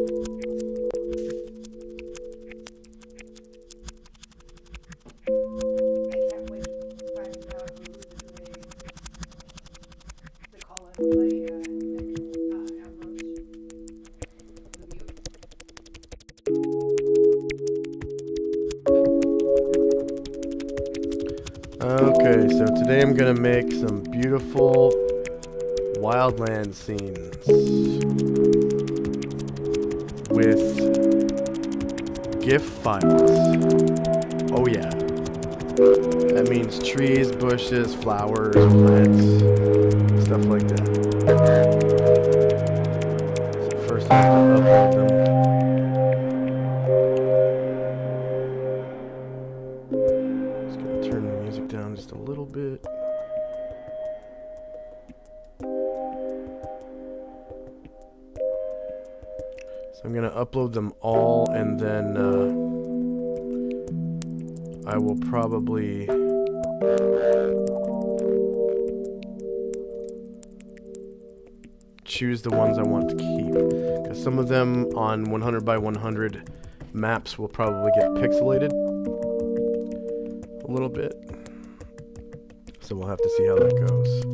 can't wait to find out who they call it play next Ambrose the mute. Okay, so today I'm gonna make some beautiful Wildlands scenes with GIF files. Oh yeah. That means trees, bushes, flowers, plants, stuff like that. So first I have to upload them. Just gonna turn the music down just a little bit. So I'm gonna upload them all, and then I will probably choose the ones I want to keep, because some of them on 100 by 100 maps will probably get pixelated a little bit, so we'll have to see how that goes.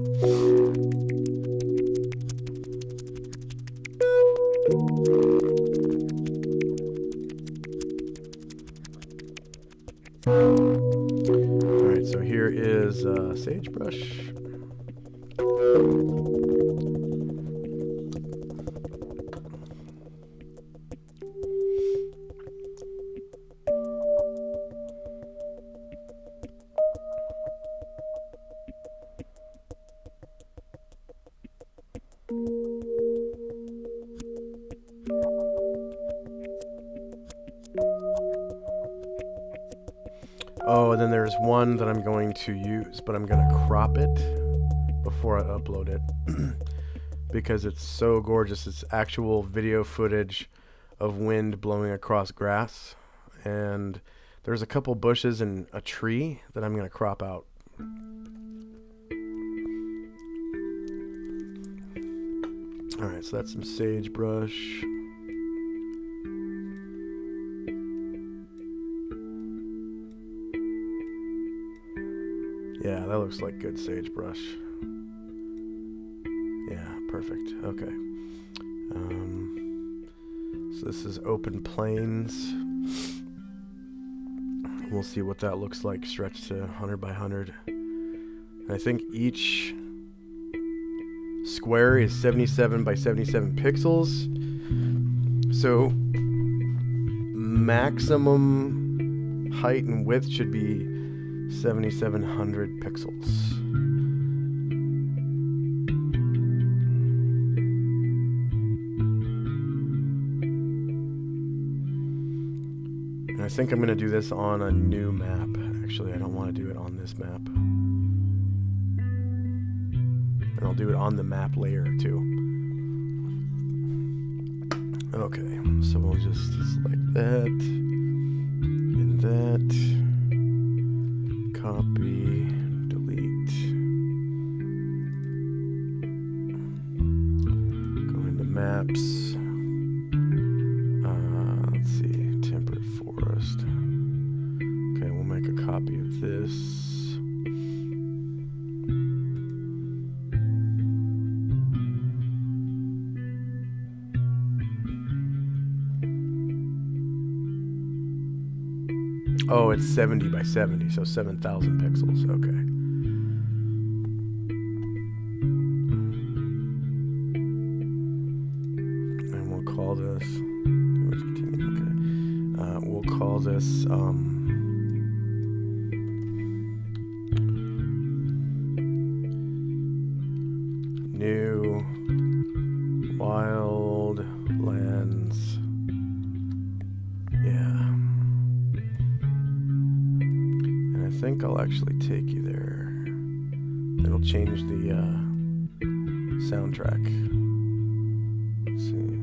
Alright, so here is sagebrush. Oh, and then there's one that I'm going to use, but I'm going to crop it before I upload it because it's so gorgeous. It's actual video footage of wind blowing across grass, and there's a couple bushes and a tree that I'm going to crop out. Alright, so that's some sagebrush. Yeah, that looks like good sagebrush. Yeah, perfect. Okay. So this is open plains. We'll see what that looks like stretched to 100 by 100. I think each square is 77 by 77 pixels. So maximum height and width should be 7,700 pixels. And I think I'm going to do this on a new map. Actually, I don't want to do it on this map. And I'll do it on the map layer too. Okay, so we'll just select that and that. Copy, delete. Go into maps. Let's see, temperate forest. Okay, we'll make a copy of this. Oh, it's 70 by 70, so 7,000 pixels. Okay. And we'll call this. Okay. We'll call this. New Wildlands. Yeah. I think I'll actually take you there. It'll change the soundtrack. Let's see.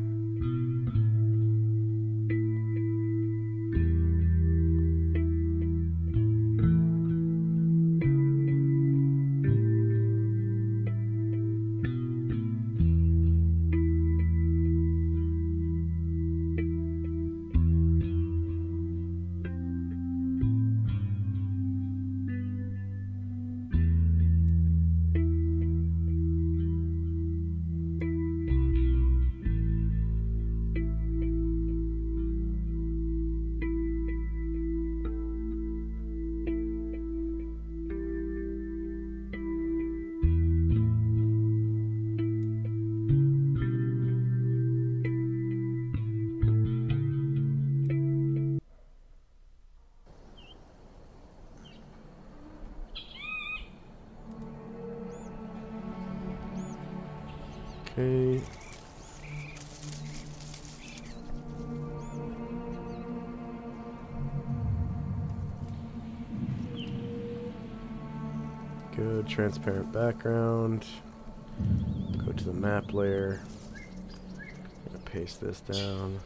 Good transparent background. Go to the map layer. I'm gonna paste this down.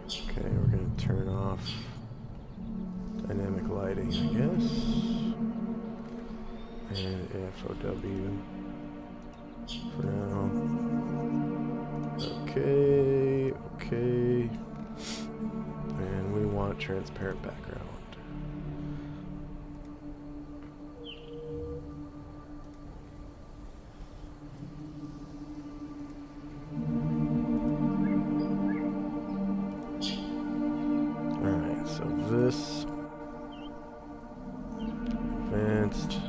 Okay, we're gonna turn off dynamic lighting, I guess. And FOW for now. Okay, okay. And we want transparent background. Alright, so this advanced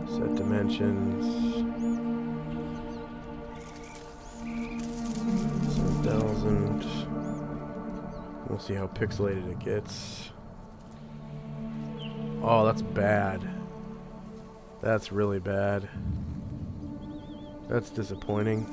set dimensions 7,000. We'll see how pixelated it gets. Oh, that's bad. That's really bad. That's disappointing.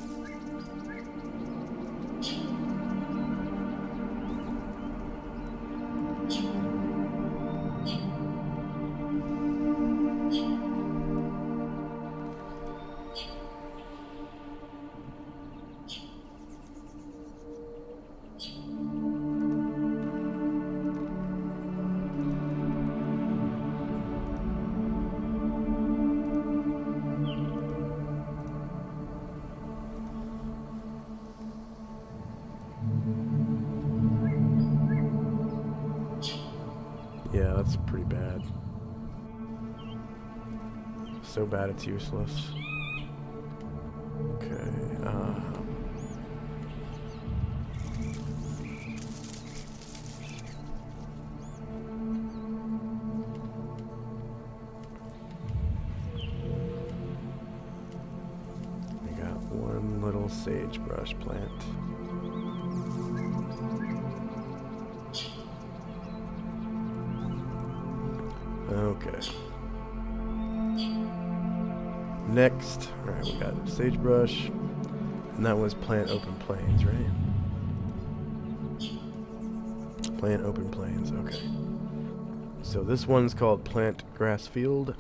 Yeah, that's pretty bad. So bad it's useless. Okay, we got one little sagebrush plant. Okay. Next, alright, we got sagebrush, and that was plant open plains, right? Plant open plains, okay. So this one's called plant grass field.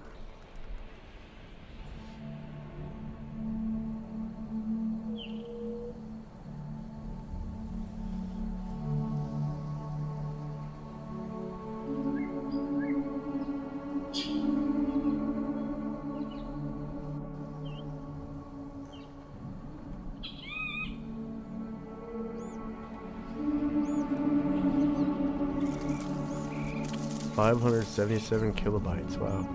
$577 kilobytes, wow.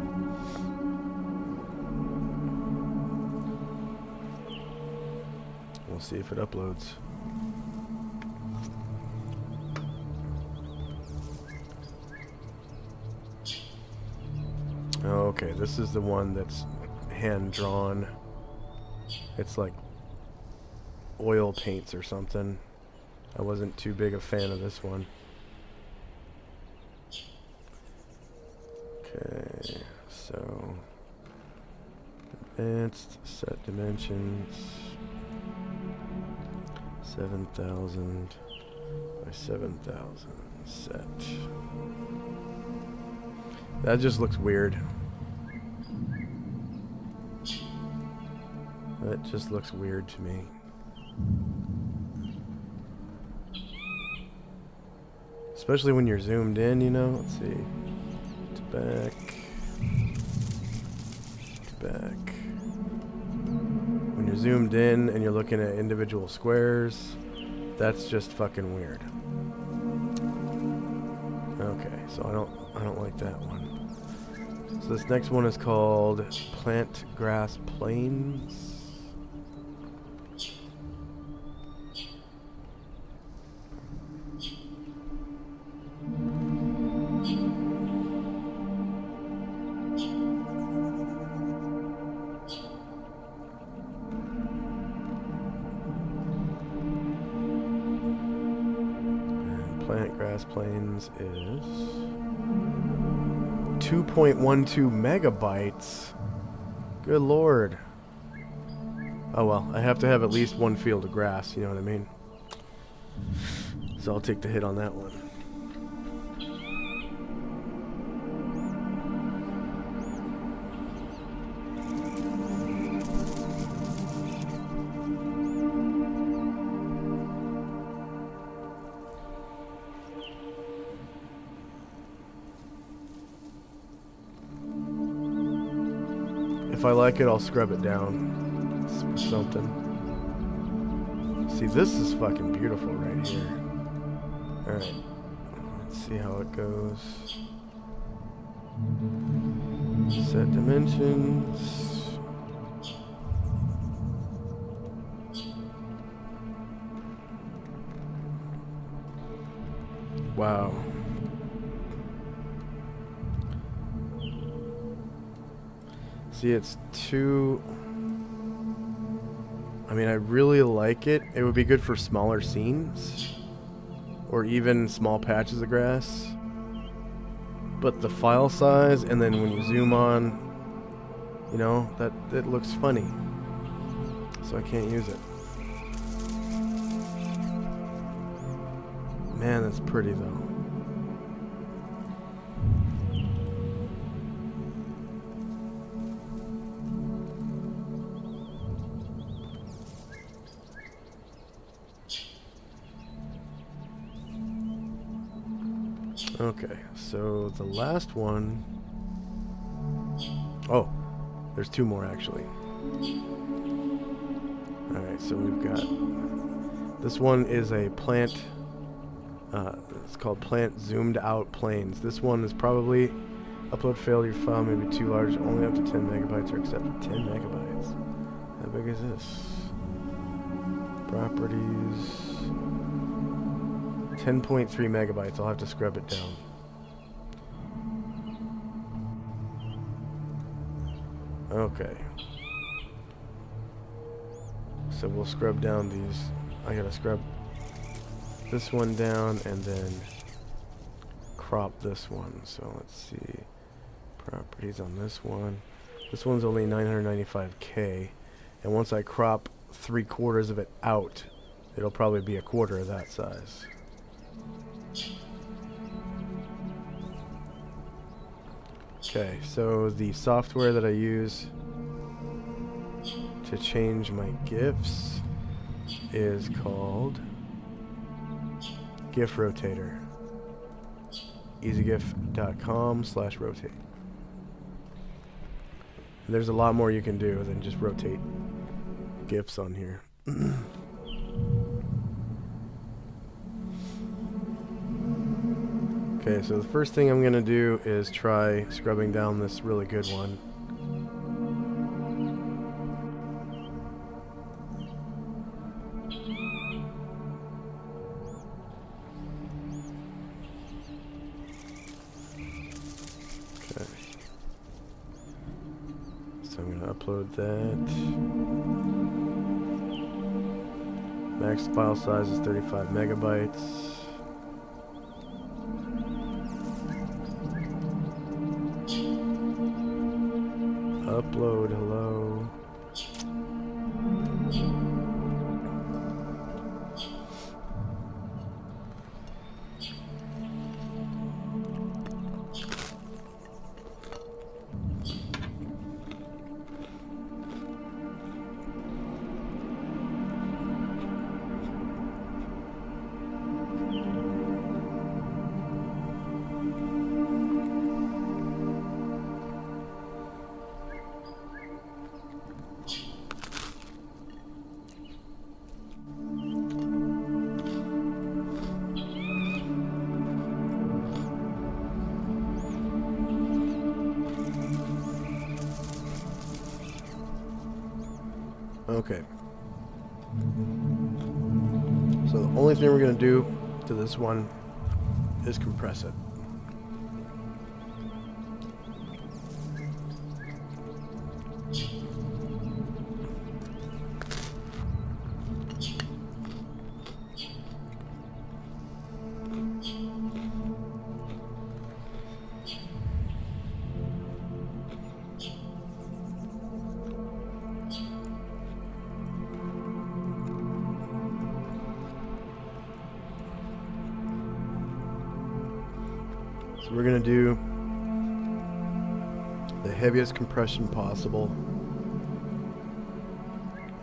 We'll see if it uploads. Oh, okay, this is the one that's hand drawn. It's like oil paints or something. I wasn't too big a fan of this one. Okay, so advanced set dimensions 7,000 by 7,000 set. That just looks weird. That just looks weird to me. Especially when you're zoomed in, you know. Let's see. Back. Back. When you're zoomed in and you're looking at individual squares, that's just fucking weird. Okay, so I don't like that one. So this next one is called Plant Grass Plains. Plant Grass Plains is 2.12 megabytes. Good lord. Oh well, I have to have at least one field of grass, you know what I mean? So I'll take the hit on that one. if I like it, I'll scrub it down with something. See, this is fucking beautiful right here. Alright, let's see how it goes. Set dimensions. Wow. See, it's too... I mean, I really like it. It would be good for smaller scenes. Or even small patches of grass. But the file size, and then when you zoom on, you know, that it looks funny. So I can't use it. Man, that's pretty though. Okay, so the last one... Oh, there's two more actually. Alright, so we've got... This one is a plant... it's called Plant Zoomed Out Planes. This one is probably... Upload failure file may be too large, only up to 10 megabytes or accepted. 10 megabytes. How big is this? Properties... 10.3 megabytes. I'll have to scrub it down. Okay. So we'll scrub down these. I gotta scrub this one down and then crop this one. So let's see. Properties on this one. This one's only 995K. And once I crop 3/4 of it out, it'll probably be 1/4 of that size. Okay, so the software that I use to change my GIFs is called GIF Rotator. easygif.com/rotate. And there's a lot more you can do than just rotate GIFs on here. Okay, so the first thing I'm going to do is try scrubbing down this really good one. Okay. So I'm going to upload that. Max file size is 35 megabytes. Upload, hello. Okay. So the only thing we're going to do to this one is compress it. So we're going to do the heaviest compression possible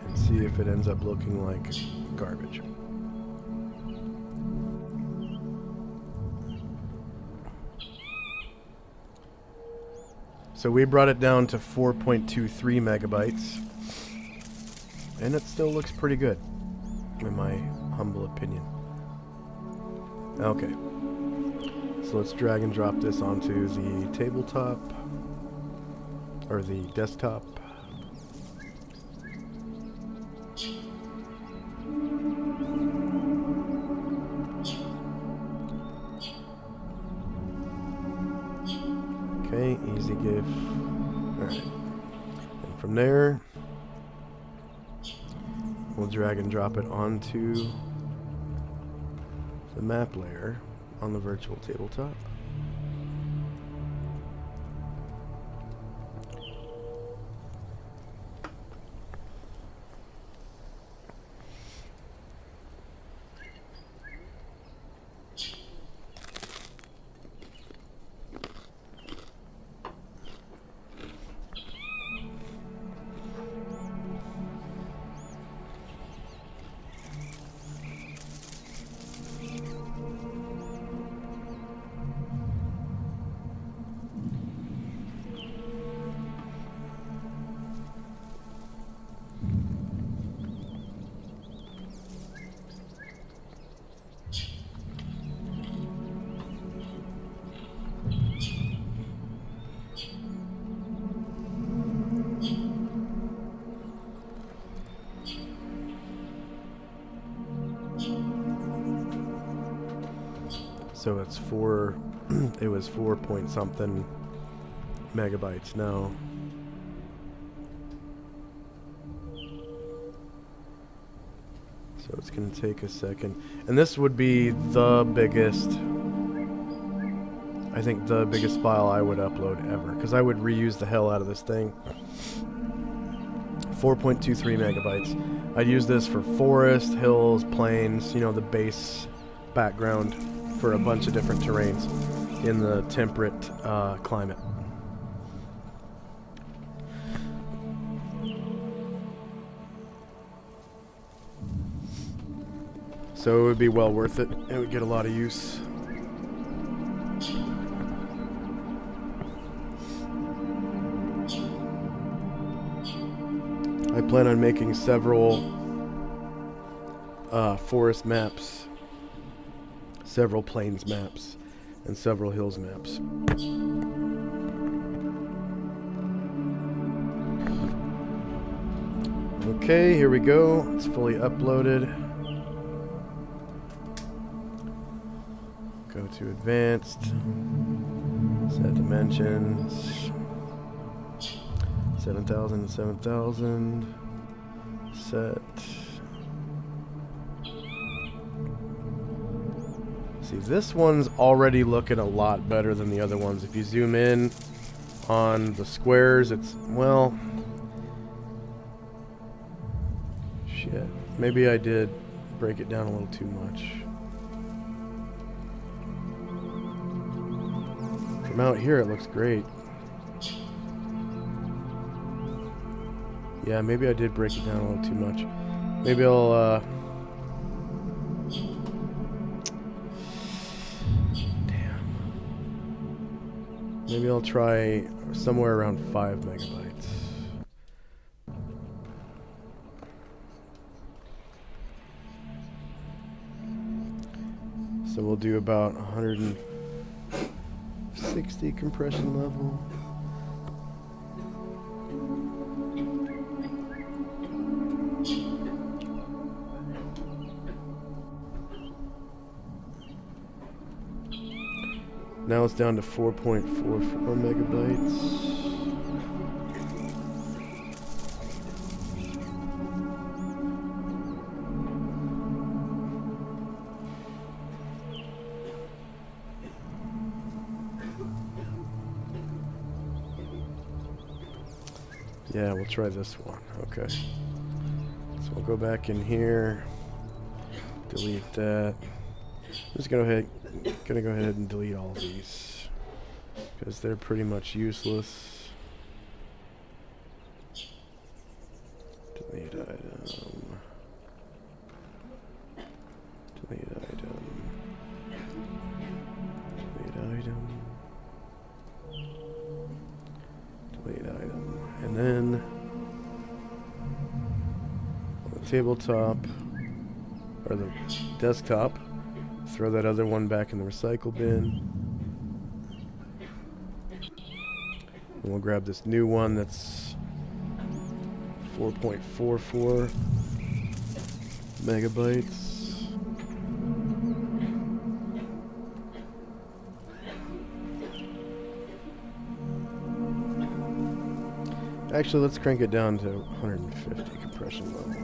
and see if it ends up looking like garbage. So we brought it down to 4.23 megabytes. And it still looks pretty good, in my humble opinion. Okay. So let's drag and drop this onto the tabletop, or the desktop. Okay, easy GIF. Alright. And from there, we'll drag and drop it onto the map layer on the virtual tabletop. So it's it was 4 point something megabytes now. So it's going to take a second. And this would be the biggest, I think the biggest file I would upload ever, because I would reuse the hell out of this thing. 4.23 megabytes. I'd use this for forest, hills, plains, you know, the base background for a bunch of different terrains in the temperate climate. So it would be well worth it. It would get a lot of use. I plan on making several forest maps, several plains maps, and several hills maps. Okay, here we go. It's fully uploaded. Go to advanced, set dimensions, 7,000 to 7,000, set. See, this one's already looking a lot better than the other ones. If you zoom in on the squares, it's, well, shit. Maybe I did break it down a little too much. From out here, it looks great. Yeah, maybe I did break it down a little too much. Maybe I'll, maybe I'll try somewhere around 5 megabytes. So we'll do about 160 compression level. Now it's down to 4.44 megabytes. Yeah, we'll try this one. Okay. So we'll go back in here, delete that. I'm just gonna go ahead and delete all these because they're pretty much useless. Delete item. Delete item. Delete item. tabletop, or the desktop. Throw that other one back in the recycle bin. And we'll grab this new one that's 4.44 megabytes. Actually, let's crank it down to 150 compression level.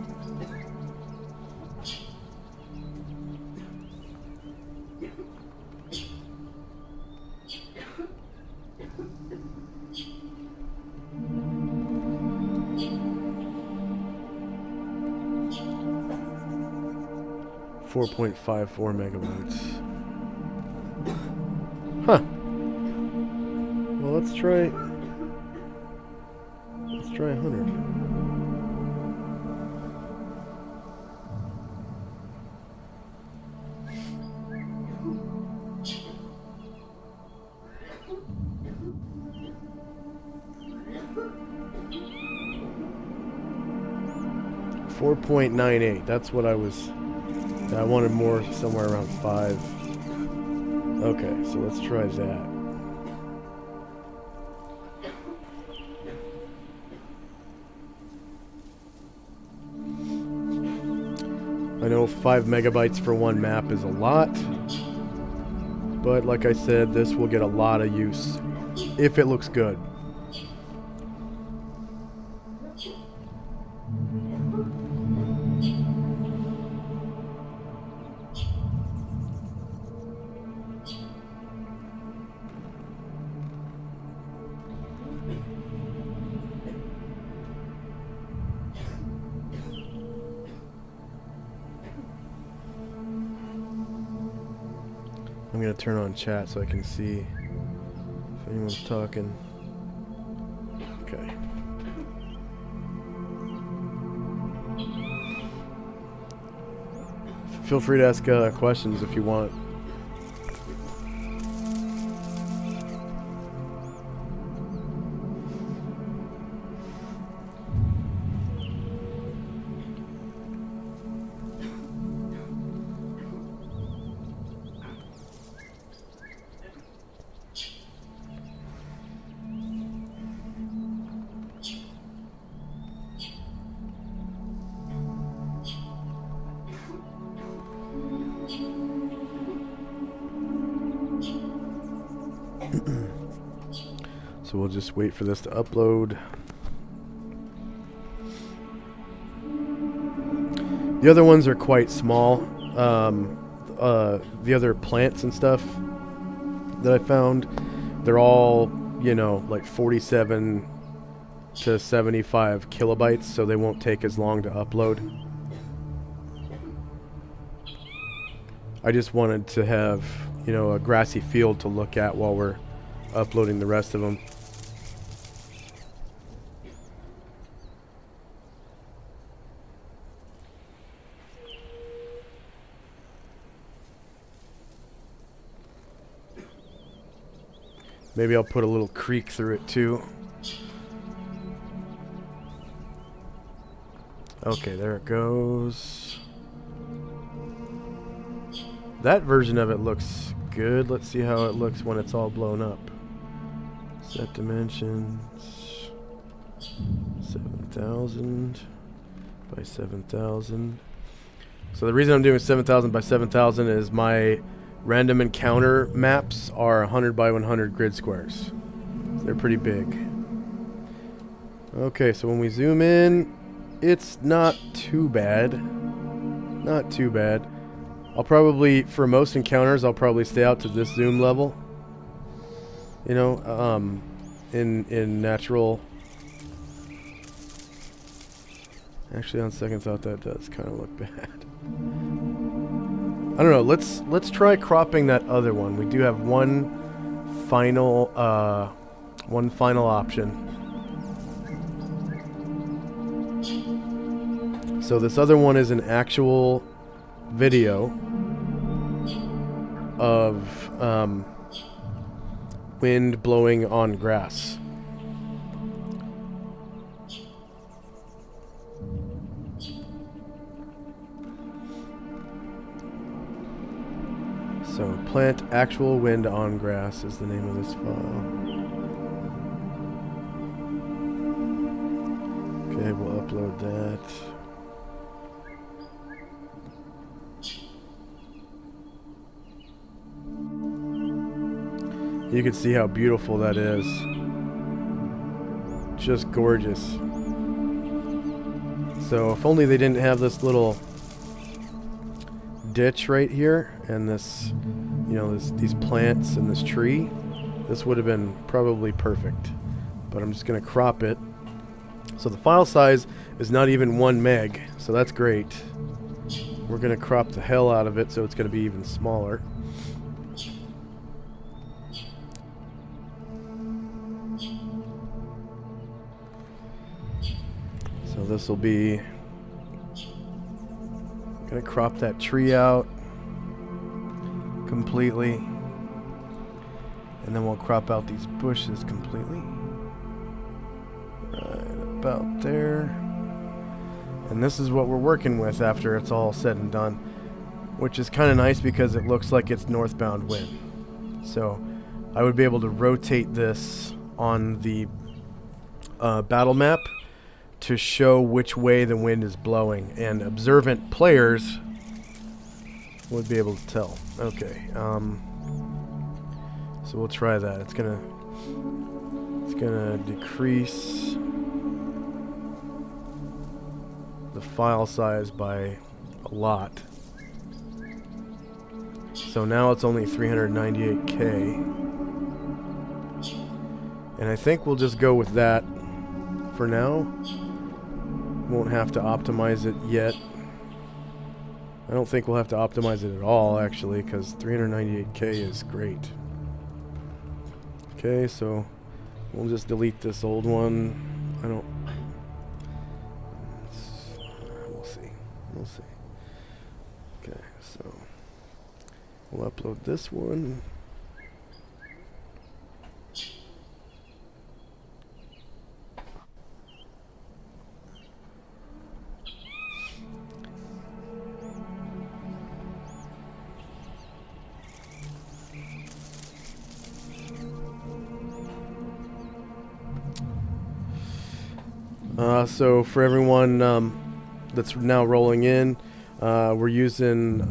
.54 megabytes. Huh. Well, let's try 100. .98. That's what I wanted more, somewhere around 5. Okay, so let's try that. I know 5 megabytes for one map is a lot, but like I said, this will get a lot of use if it looks good. I'm gonna turn on chat so I can see if anyone's talking. Okay. Feel free to ask questions if you want. So we'll just wait for this to upload. The other ones are quite small. The other plants and stuff that I found, they're all, you know, like 47 to 75 kilobytes, so they won't take as long to upload. I just wanted to have, you know, a grassy field to look at while we're uploading the rest of them. Maybe I'll put a little creek through it too. Okay, there it goes. That version of it looks good. Let's see how it looks when it's all blown up. Set dimensions. 7,000 by 7,000. So the reason I'm doing 7,000 by 7,000 is my random encounter maps are 100 by 100 grid squares. So they're pretty big. Okay, so when we zoom in, it's not too bad. Not too bad. I'll probably, for most encounters, I'll probably stay out to this zoom level. You know, in natural. Actually, on second thought, that does kind of look bad. I don't know. Let's try cropping that other one. We do have one final option. So this other one is an actual video of wind blowing on grass. So plant actual wind on grass is the name of this file. Okay, we'll upload that. You can see how beautiful that is. Just gorgeous. So if only they didn't have this little ditch right here and this, you know, these plants and this tree, this would have been probably perfect. But I'm just going to crop it. So the file size is not even 1 meg, so that's great. We're going to crop the hell out of it so it's going to be even smaller. So this will be, gonna crop that tree out completely, and then we'll crop out these bushes completely, right about there. And this is what we're working with after it's all said and done, which is kind of nice because it looks like it's northbound wind. So I would be able to rotate this on the battle map to show which way the wind is blowing, and observant players would be able to tell. Okay, so we'll try that. It's gonna decrease the file size by a lot. So now it's only 398K, and I think we'll just go with that for now. Won't have to optimize it yet. I don't think we'll have to optimize it at all, actually, because 398K is great. Okay, so we'll just delete this old one. We'll see. We'll see. Okay, so we'll upload this one. So for everyone that's now rolling in, we're using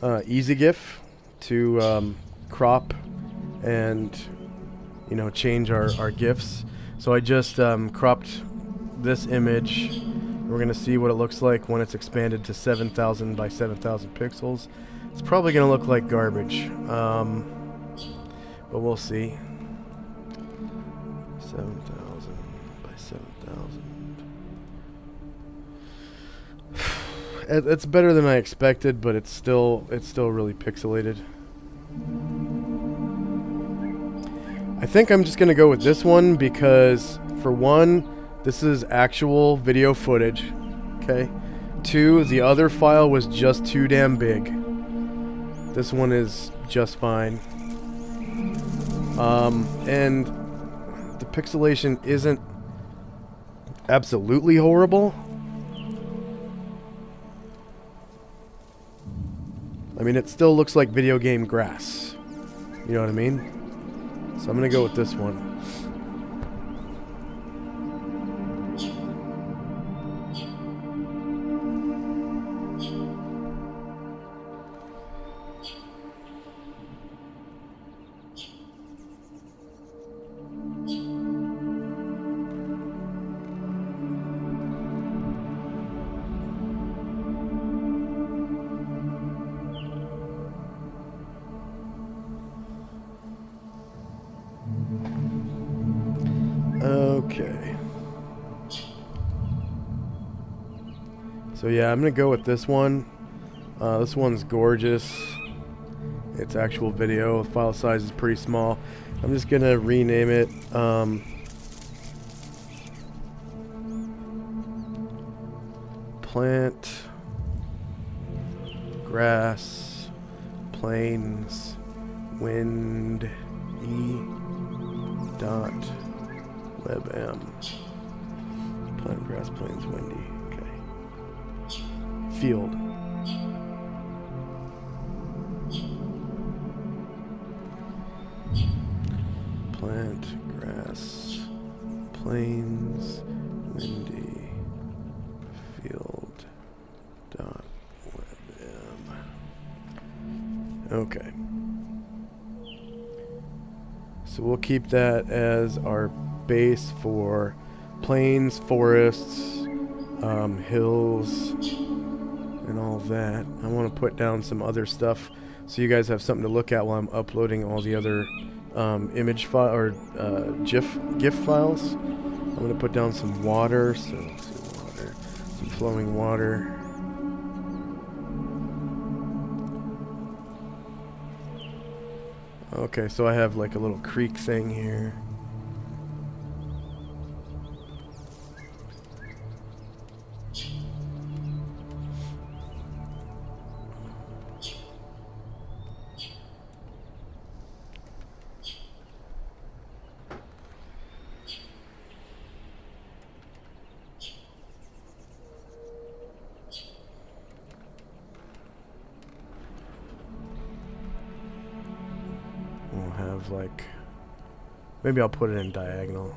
EasyGIF to crop and, you know, change our GIFs. So I just cropped this image. We're going to see what it looks like when it's expanded to 7,000 by 7,000 pixels. It's probably going to look like garbage, but we'll see. 7,000 by 7,000. It's better than I expected, but it's still really pixelated. I think I'm just gonna go with this one because, for one, this is actual video footage. Okay. 2, the other file was just too damn big. This one is just fine. And the pixelation isn't absolutely horrible. I mean, it still looks like video game grass. You know what I mean? So I'm gonna go with this one. Okay. So yeah, I'm gonna go with this one. This one's gorgeous. It's actual video. The file size is pretty small. I'm just gonna rename it plant, grass, plains, wind, dot webm. Plant, grass, plains, windy. Okay. Field. plains, windy, field, dot, web, okay. So we'll keep that as our base for plains, forests, hills, and all that. I want to put down some other stuff so you guys have something to look at while I'm uploading all the other image file or GIF files. I'm going to put down some water, so let's see, water, some flowing water. Okay, so I have like a little creek thing here. We'll have like, maybe I'll put it in diagonal.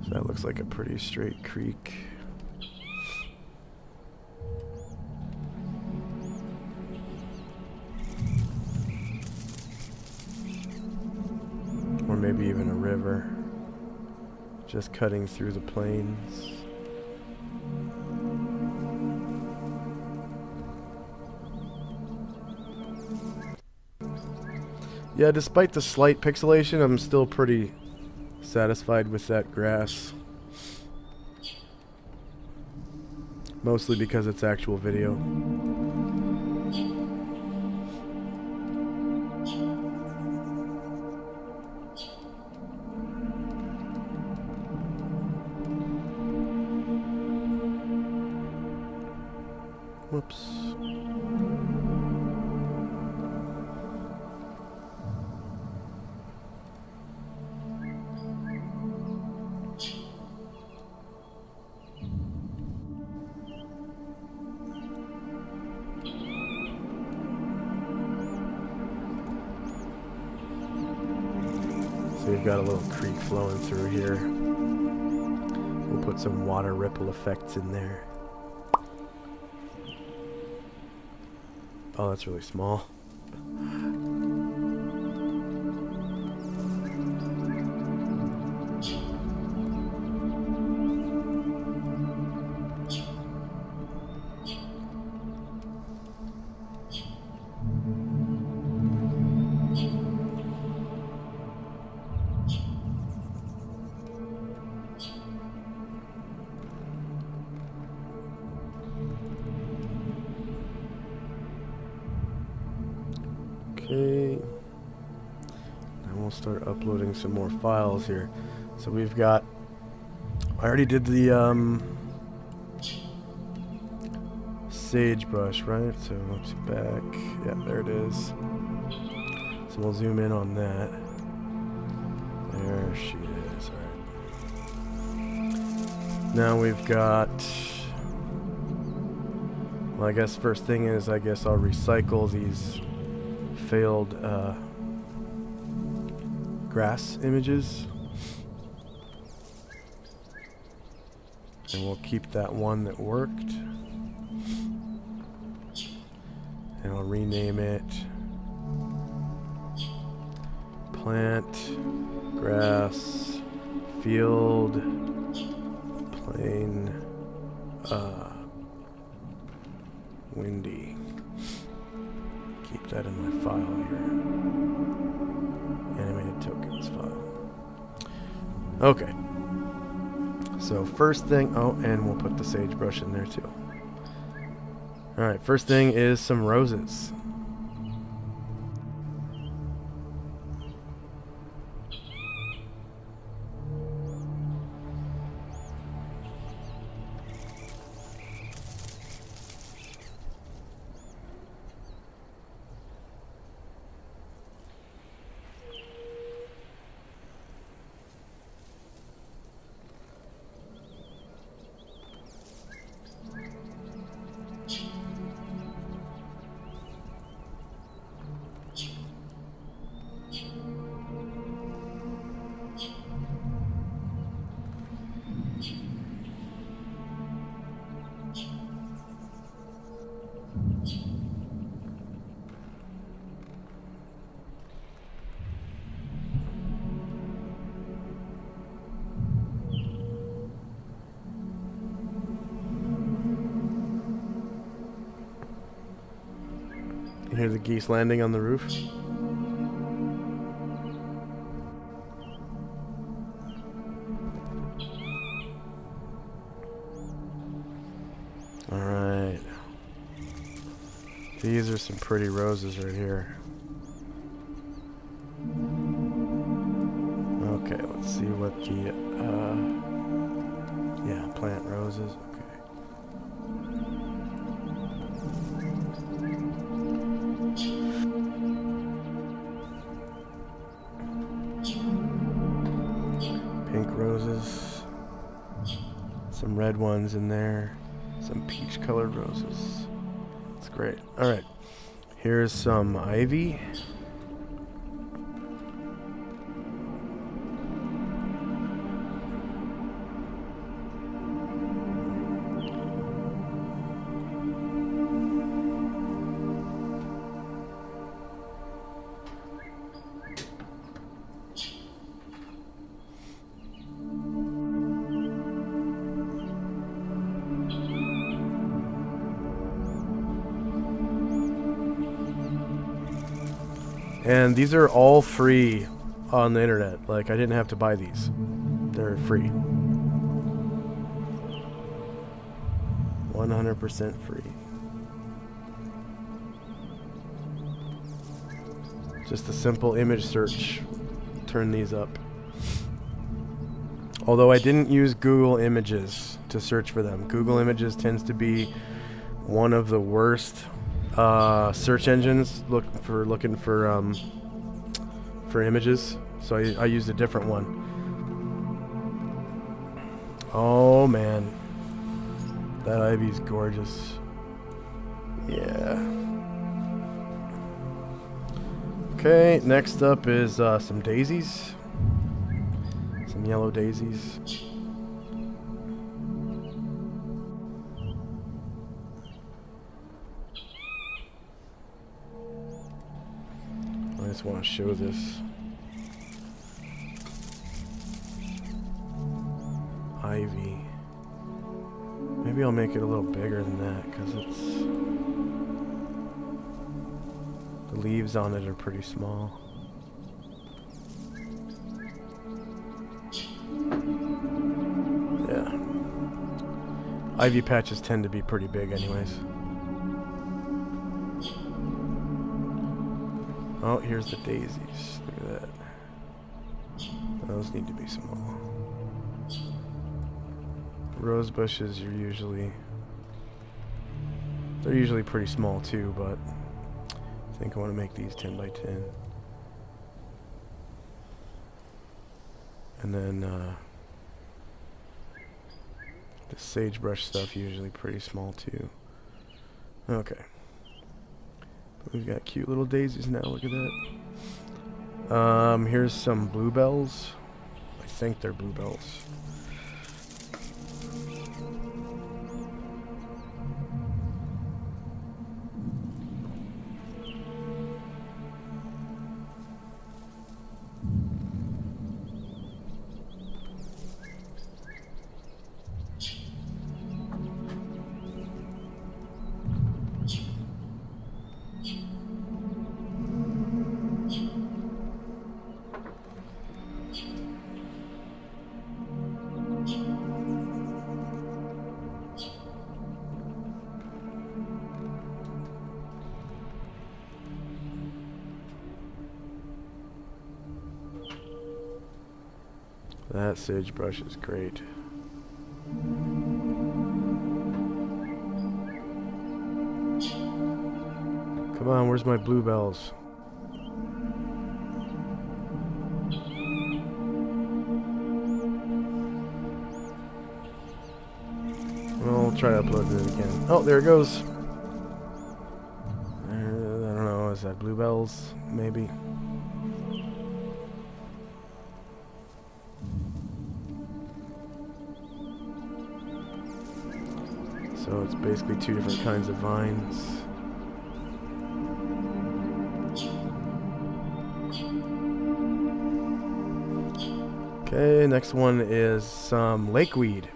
So that looks like a pretty straight creek. Or maybe even a river. Just cutting through the plains. Yeah, despite the slight pixelation, I'm still pretty satisfied with that grass. Mostly because it's actual video. Whoops. So you've got a little creek flowing through here. We'll put some water ripple effects in there. Oh, that's really small. Okay, now we'll start uploading some more files here. So we've got, I already did the sagebrush, right? So let's back, yeah, there it is. So we'll zoom in on that. There she is, alright. Now we've got, well, I guess first thing is, I guess I'll recycle these failed grass images, and we'll keep that one that worked, and I'll rename it plant, grass, field, plain, windy. Keep that in my file here. Animated tokens file. Okay. So first thing, oh, and we'll put the sagebrush in there too. Alright, first thing is some roses. Hear the geese landing on the roof. Alright. These are some pretty roses right here. Okay, let's see what the, yeah, plant roses, okay. Pink roses. Some red ones in there. Some peach colored roses. That's great. Alright. Here's some ivy. And these are all free on the internet. Like, I didn't have to buy these. They're free. 100% free. Just a simple image search. Turn these up. Although I didn't use Google Images to search for them. Google Images tends to be one of the worst search engines looking for images, so I used a different one. Oh man, that ivy's gorgeous. Yeah. Okay, next up is some daisies, some yellow daisies. I just want to show this. Ivy. Maybe I'll make it a little bigger than that because the leaves on it are pretty small. Yeah. Ivy patches tend to be pretty big anyways. Oh, here's the daisies. Look at that. Those need to be small. Rose bushes are usually... they're usually pretty small too, but I think I want to make these 10 by 10. And then the sagebrush stuff usually pretty small too. Okay. We've got cute little daisies now, look at that. Here's some bluebells. I think they're bluebells. That sagebrush is great. Come on, where's my bluebells? I'll try to upload it again. Oh, there it goes. I don't know, is that bluebells? Maybe. So it's basically two different kinds of vines. Okay, next one is some lakeweed.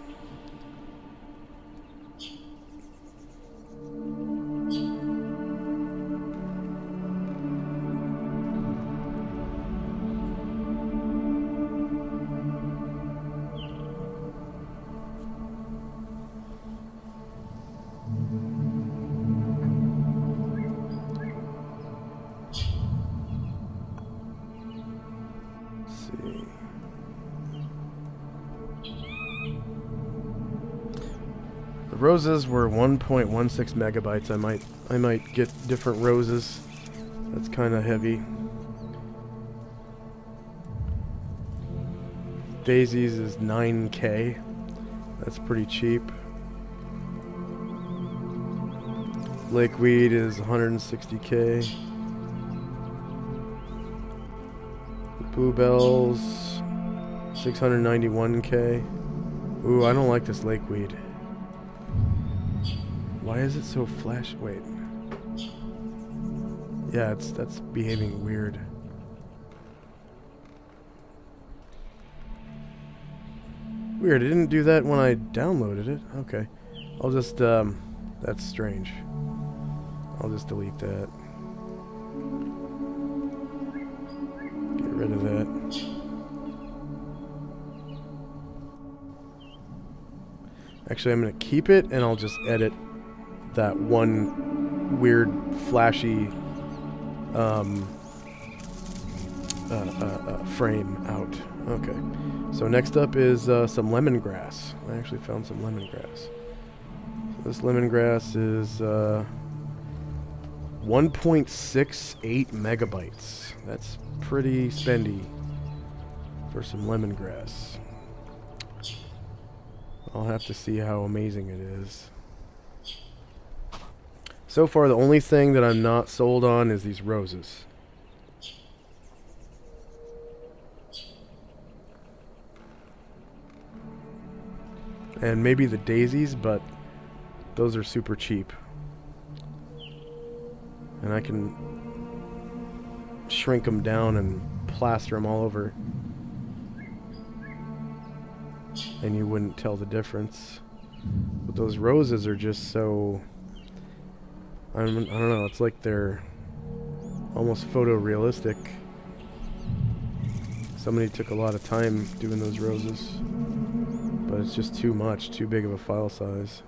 roses were 1.16 megabytes. I might get different roses. That's kind of heavy. Daisies is 9K. That's pretty cheap. Lakeweed is 160K. Bluebells 691K. Ooh, I don't like this lakeweed. Why is it so flash? Wait. Yeah, that's behaving weird. Weird, it didn't do that when I downloaded it. Okay. I'll just, that's strange. I'll just delete that. Get rid of that. Actually, I'm going to keep it, and I'll just edit that one weird, flashy frame out. Okay. So next up is some lemongrass. I actually found some lemongrass. So this lemongrass is 1.68 megabytes. That's pretty spendy for some lemongrass. I'll have to see how amazing it is. So far, the only thing that I'm not sold on is these roses. And maybe the daisies, but those are super cheap. And I can shrink them down and plaster them all over. And you wouldn't tell the difference. But those roses are just so... I don't know, it's like they're almost photorealistic. Somebody took a lot of time doing those roses. But it's just too much, too big of a file size.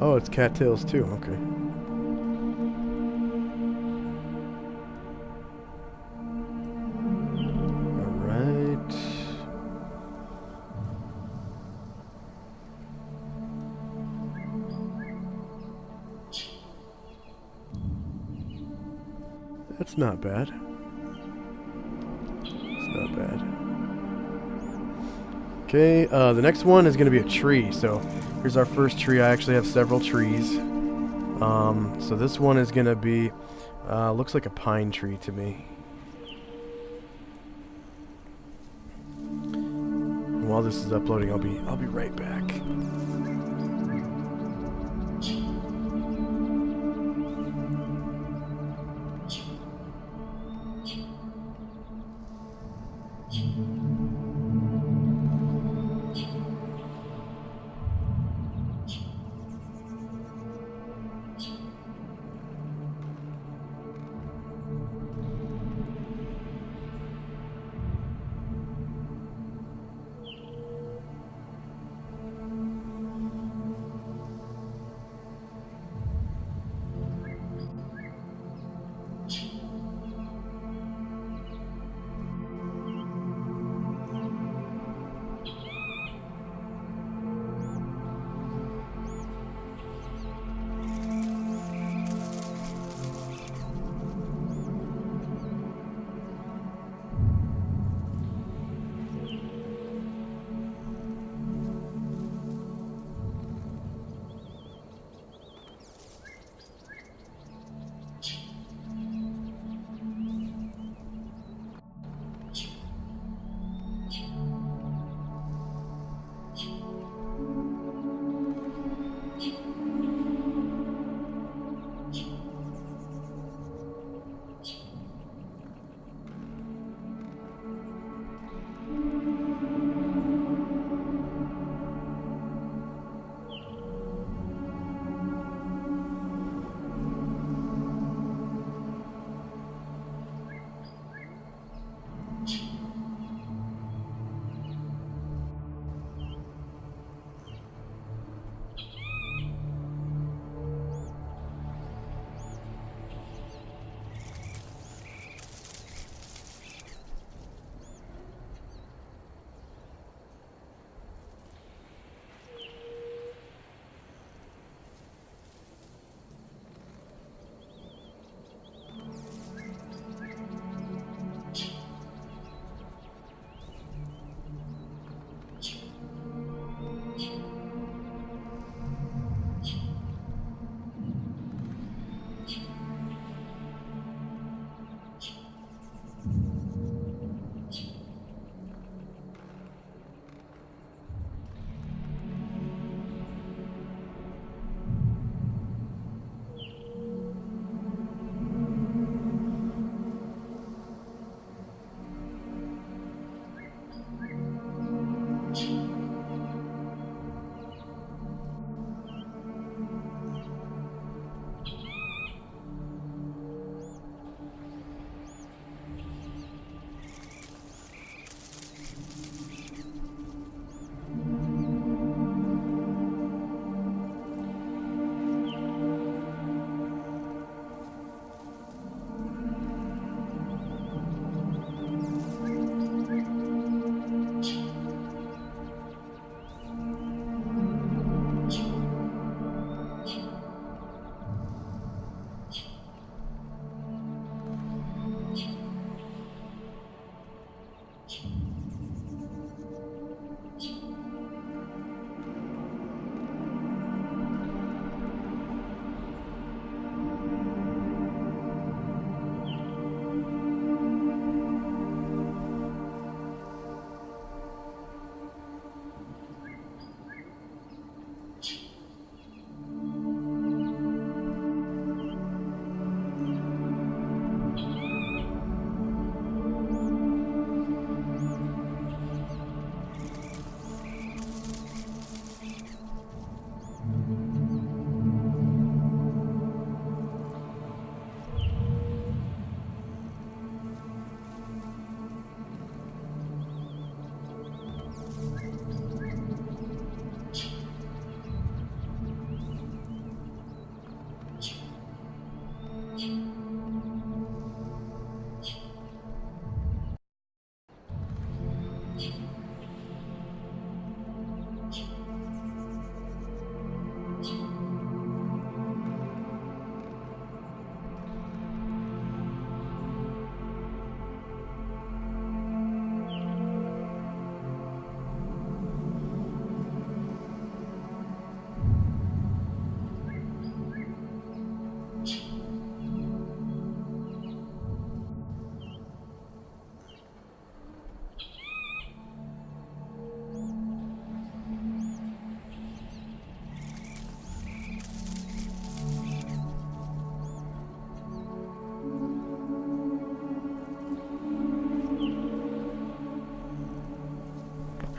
Oh, it's cattails too, okay. Alright. That's not bad. It's not bad. Okay, the next one is going to be a tree, so here's our first tree. I actually have several trees. So this one is going to be, looks like a pine tree to me. And while this is uploading, I'll be right back.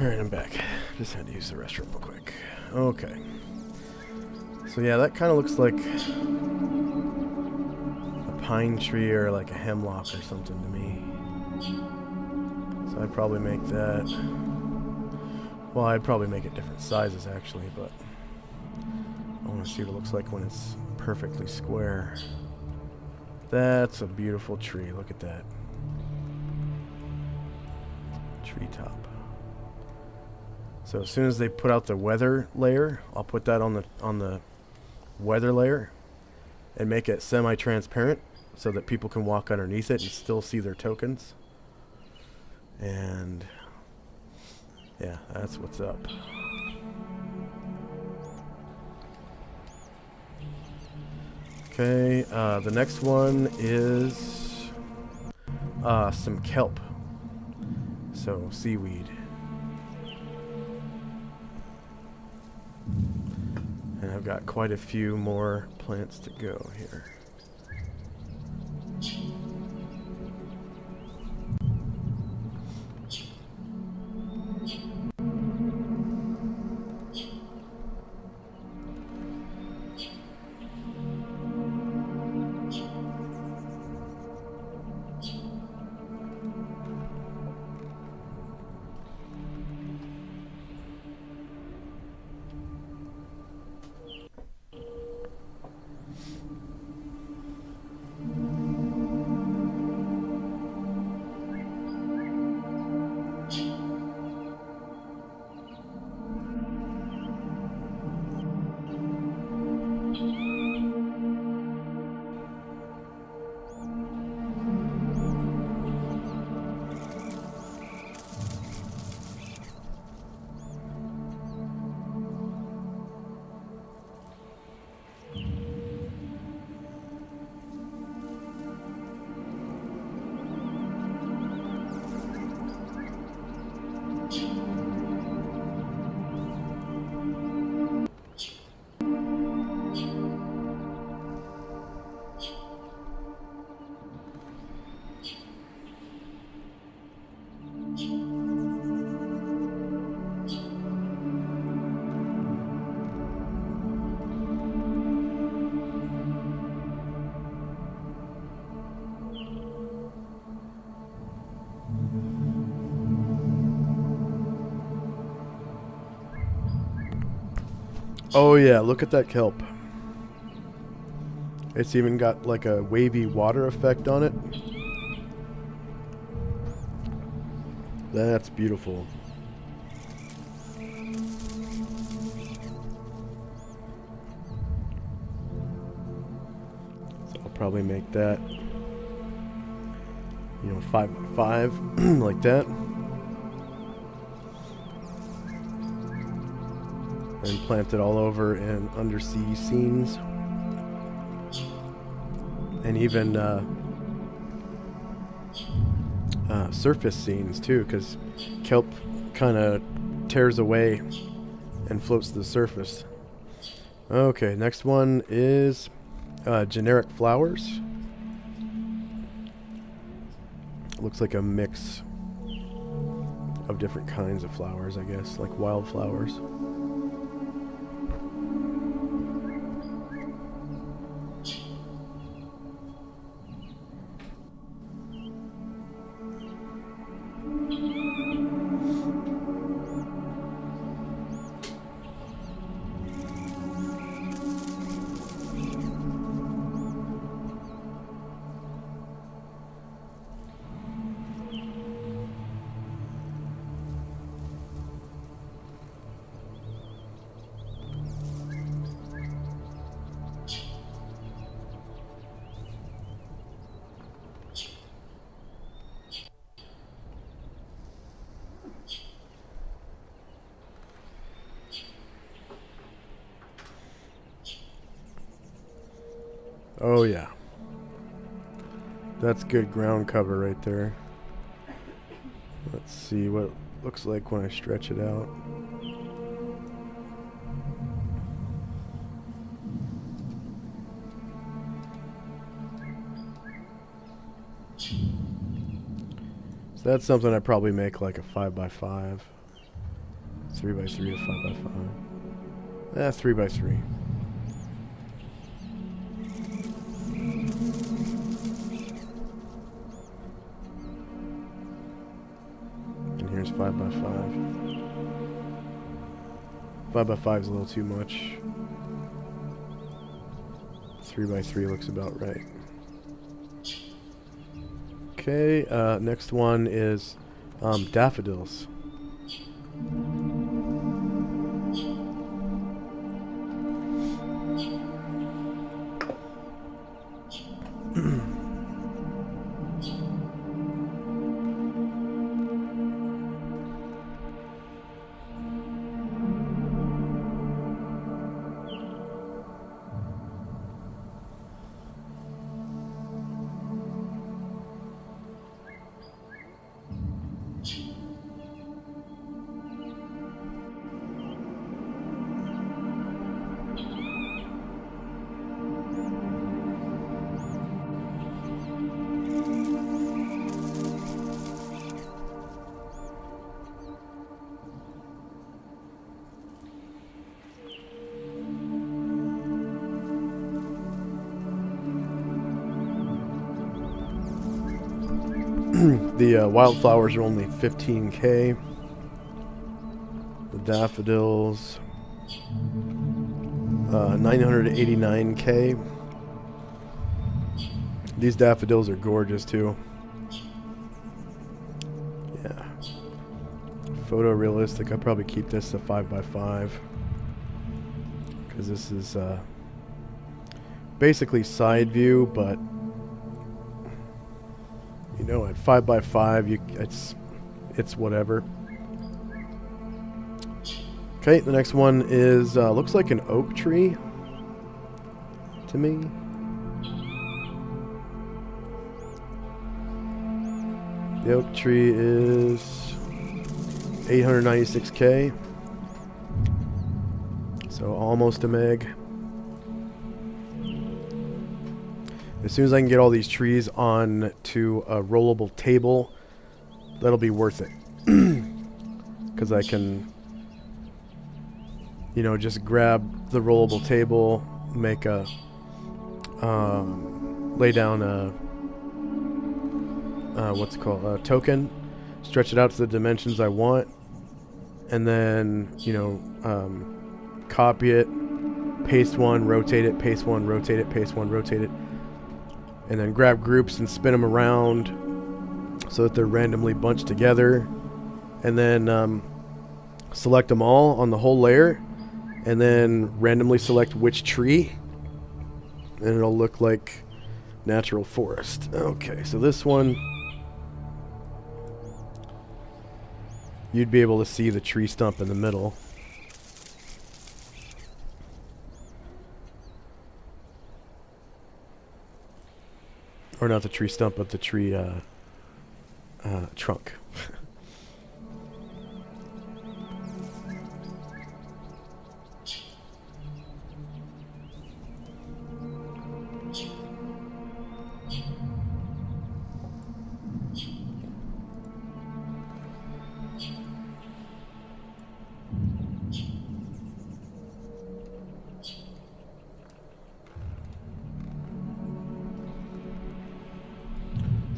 Alright, I'm back. Just had to use the restroom real quick. Okay. So yeah, that kind of looks like a pine tree or like a hemlock or something to me. So I'd probably make that... Well, I'd probably make it different sizes actually, but I want to see what it looks like when it's perfectly square. That's a beautiful tree. Look at that. Treetop. So as soon as they put out the weather layer, I'll put that on the weather layer and make it semi-transparent so that people can walk underneath it and still see their tokens. And yeah, that's what's up. Okay, the next one is some kelp. So seaweed. And I've got quite a few more plants to go here. Oh yeah, look at that kelp. It's even got like a wavy water effect on it. That's beautiful. So I'll probably make that, 5x5 like that. And plant it all over in undersea scenes. And even surface scenes too, because kelp kind of tears away and floats to the surface. Okay, next one is generic flowers. Looks like a mix of different kinds of flowers, I guess, like wildflowers. Oh yeah. That's good ground cover right there. Let's see what it looks like when I stretch it out. So that's something I'd probably make like a 5x5. 3x3 to 5x5. 3x3. And here's 5x5. 5x5 is a little too much. 3x3 looks about right. Okay, next one is daffodils. The wildflowers are only 15k. The daffodils, 989k. These daffodils are gorgeous too. Yeah. Photorealistic. I'd probably keep this a 5x5 because this is basically side view, but you know, at 5x5, it's whatever. Okay, the next one is looks like an oak tree to me. The oak tree is 896k, so almost a meg. As soon as I can get all these trees on to a rollable table, that'll be worth it. Because I can, you know, just grab the rollable table, make a, lay down a, what's it called, a token, stretch it out to the dimensions I want, and then, you know, copy it, paste one, rotate it, paste one, rotate it, paste one, rotate it. And then grab groups and spin them around so that they're randomly bunched together. And then select them all on the whole layer. And then randomly select which tree. And it'll look like natural forest. Okay, so this one, you'd be able to see the tree stump in the middle. Or not the tree stump, but the tree trunk.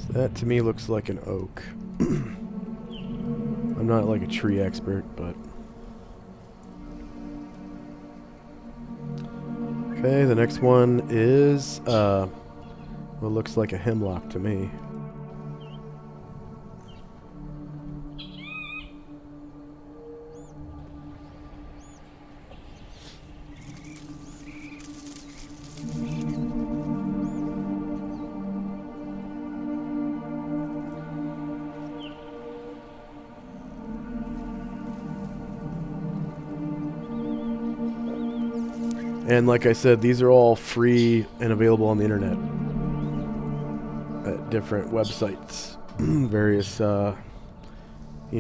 That to me looks like an oak. I'm not like a tree expert, but... Okay, the next one is what looks like a hemlock to me. And like I said, these are all free and available on the internet at different websites, various, you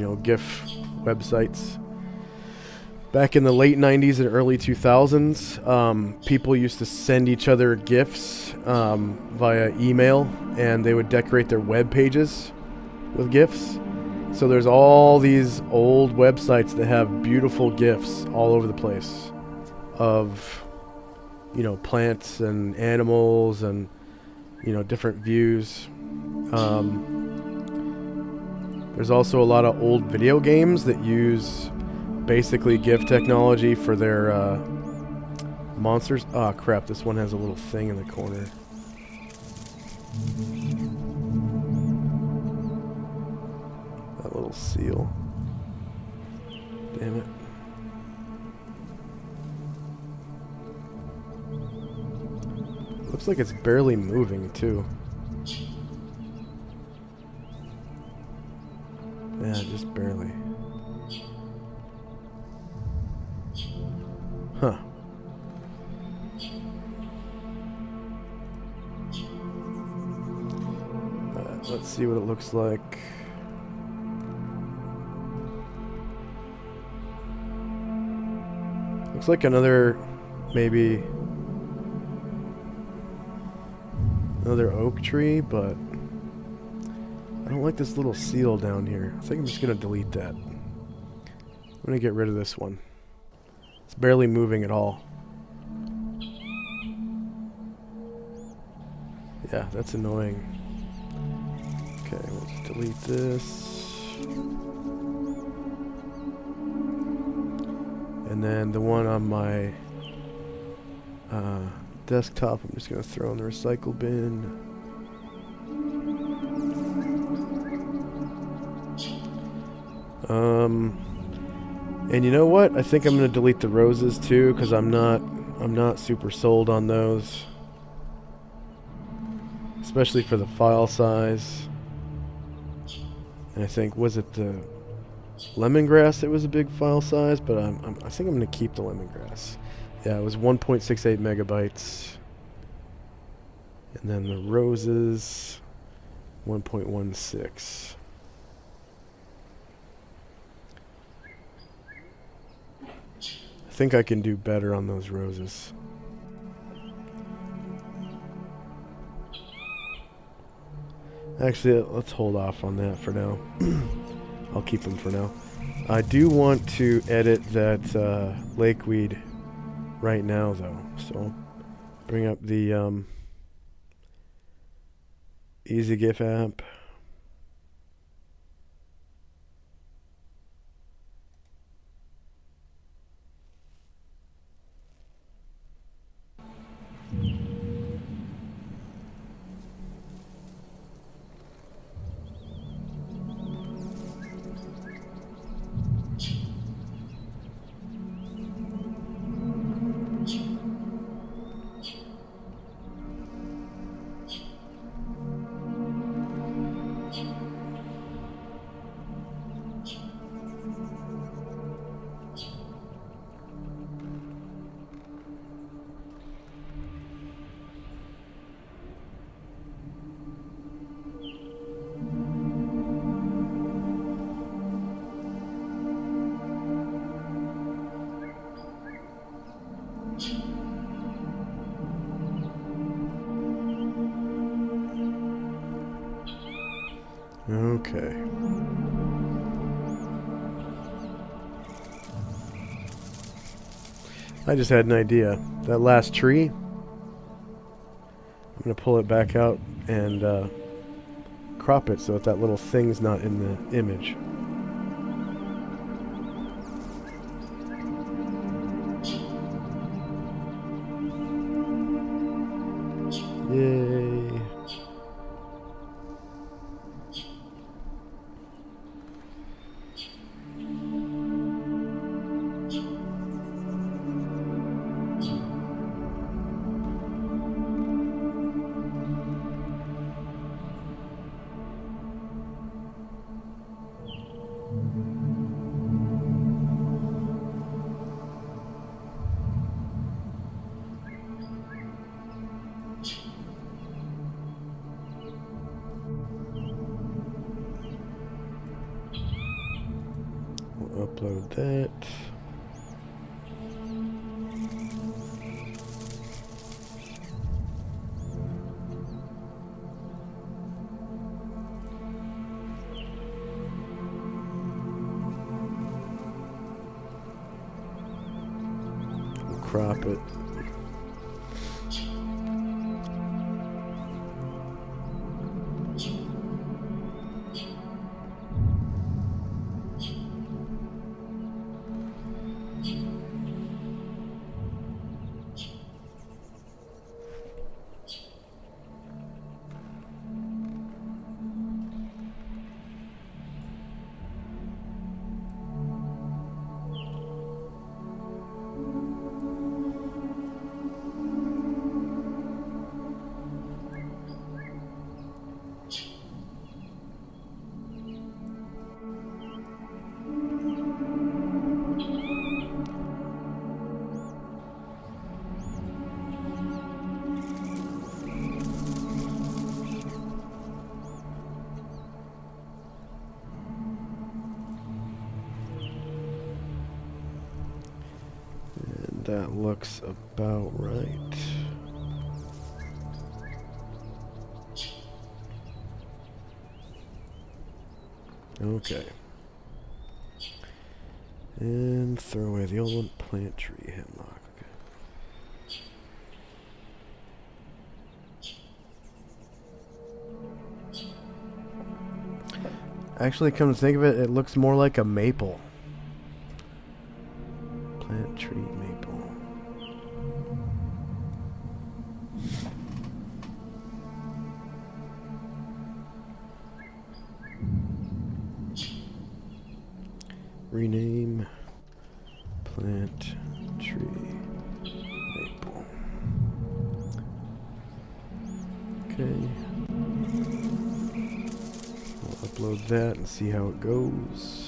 know, GIF websites. Back in the late 90s and early 2000s, people used to send each other GIFs via email, and they would decorate their web pages with GIFs. So there's all these old websites that have beautiful GIFs all over the place of, you know, plants and animals and, you know, different views. There's also a lot of old video games that use basically GIF technology for their monsters. Ah, crap, this one has a little thing in the corner. That little seal. Damn it. Looks like it's barely moving, too. Yeah, just barely. Huh. Let's see what it looks like. Looks like another, maybe another oak tree, but I don't like this little seal down here. I think I'm just gonna delete that. I'm gonna get rid of this one. It's barely moving at all. Yeah, that's annoying. Okay, we'll just delete this. And then the one on my desktop, I'm just gonna throw in the recycle bin. And you know what? I think I'm gonna delete the roses too, because I'm not super sold on those. Especially for the file size. And I think, was it the lemongrass that was a big file size? But I think I'm gonna keep the lemongrass. Yeah, it was 1.68 megabytes. And then the roses, 1.16. I think I can do better on those roses. Actually, let's hold off on that for now. I'll keep them for now. I do want to edit that lakeweed right now, though. So, bring up the EasyGIF app. Okay. I just had an idea. That last tree, I'm going to pull it back out and crop it so that little thing's not in the image. Yay. We'll upload that. crop it. That looks about right. Okay. And throw away the old one. Plant tree hemlock. Okay. Actually, come to think of it, it looks more like a maple. Plant tree maple. Rename plant tree maple. Okay. We'll upload that and see how it goes.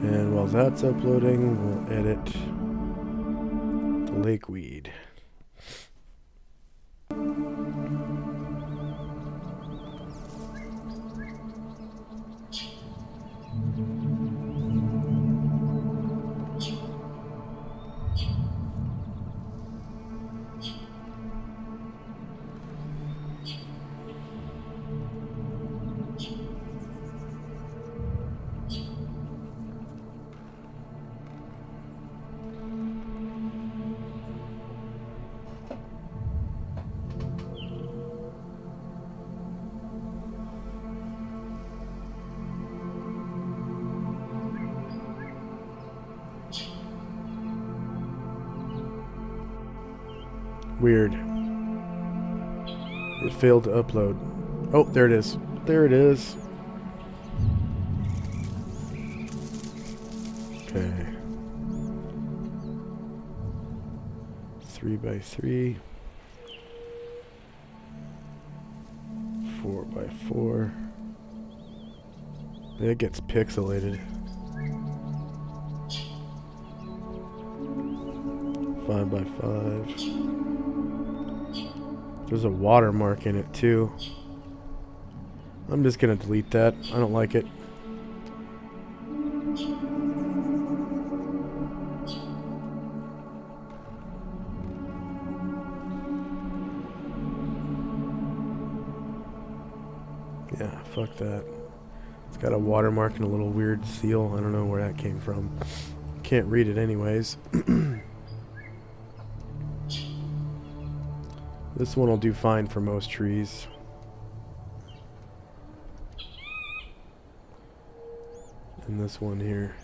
And while that's uploading, we'll edit the lakeweed. Weird. It failed to upload. Oh, there it is. There it is. Okay. 3x3. 4x4. It gets pixelated. 5x5. There's a watermark in it too. I'm just gonna delete that. I don't like it. Yeah, fuck that. It's got a watermark and a little weird seal. I don't know where that came from. Can't read it anyways. This one will do fine for most trees. And this one here.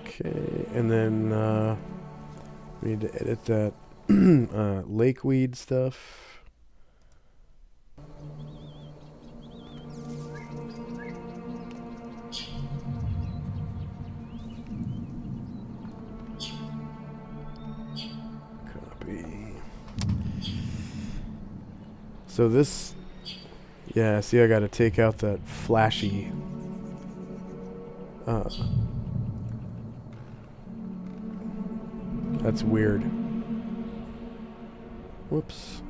Okay, and then we need to edit that lakeweed stuff. So this, yeah, see I gotta take out that flashy that's weird. Whoops.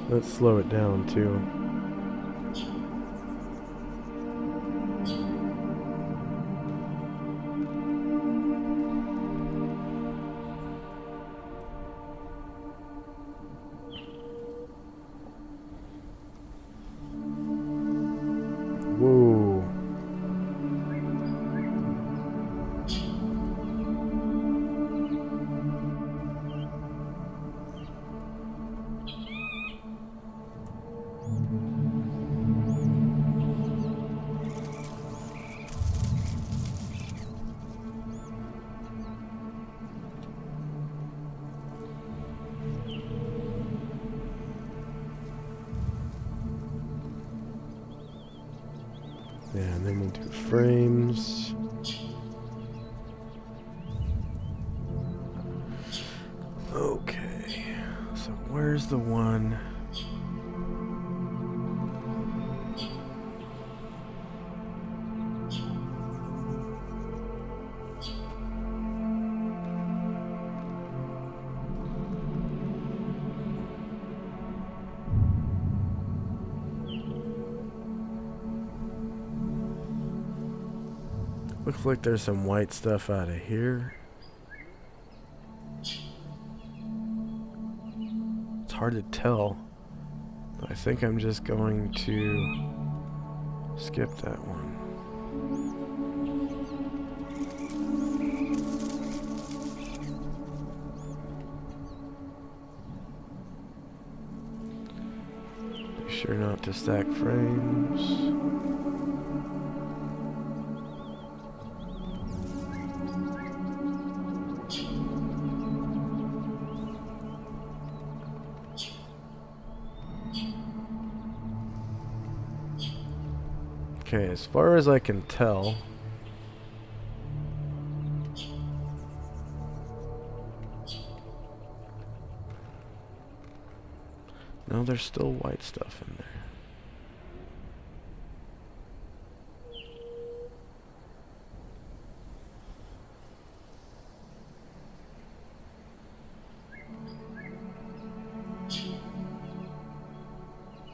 Let's slow it down too. Whoa. Yeah, and then we'll do frames. Okay, so where's the one? Looks like there's some white stuff out of here. It's hard to tell, but I think I'm just going to skip that one. Be sure not to stack frames. Okay, as far as I can tell, no, there's still white stuff in there.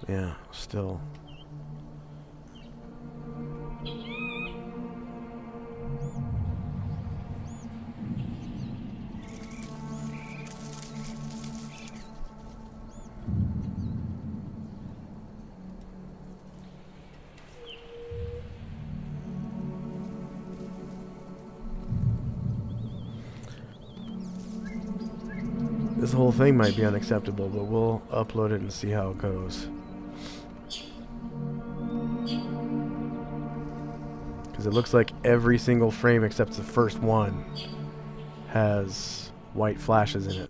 Yeah, still. This whole thing might be unacceptable, but we'll upload it and see how it goes. Because it looks like every single frame except the first one has white flashes in it.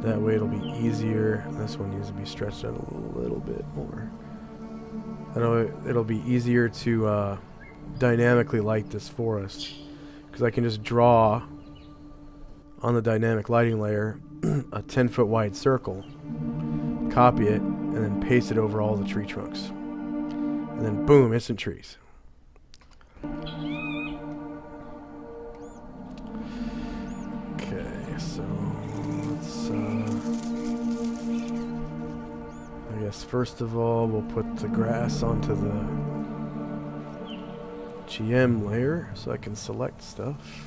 That way it'll be easier. This one needs to be stretched out a little bit more. I know it'll be easier to dynamically light this forest, because I can just draw on the dynamic lighting layer a 10-foot wide circle, copy it, and then paste it over all the tree trunks. And then boom, instant trees. Okay, so let's I guess first of all we'll put the grass onto the GM layer so I can select stuff.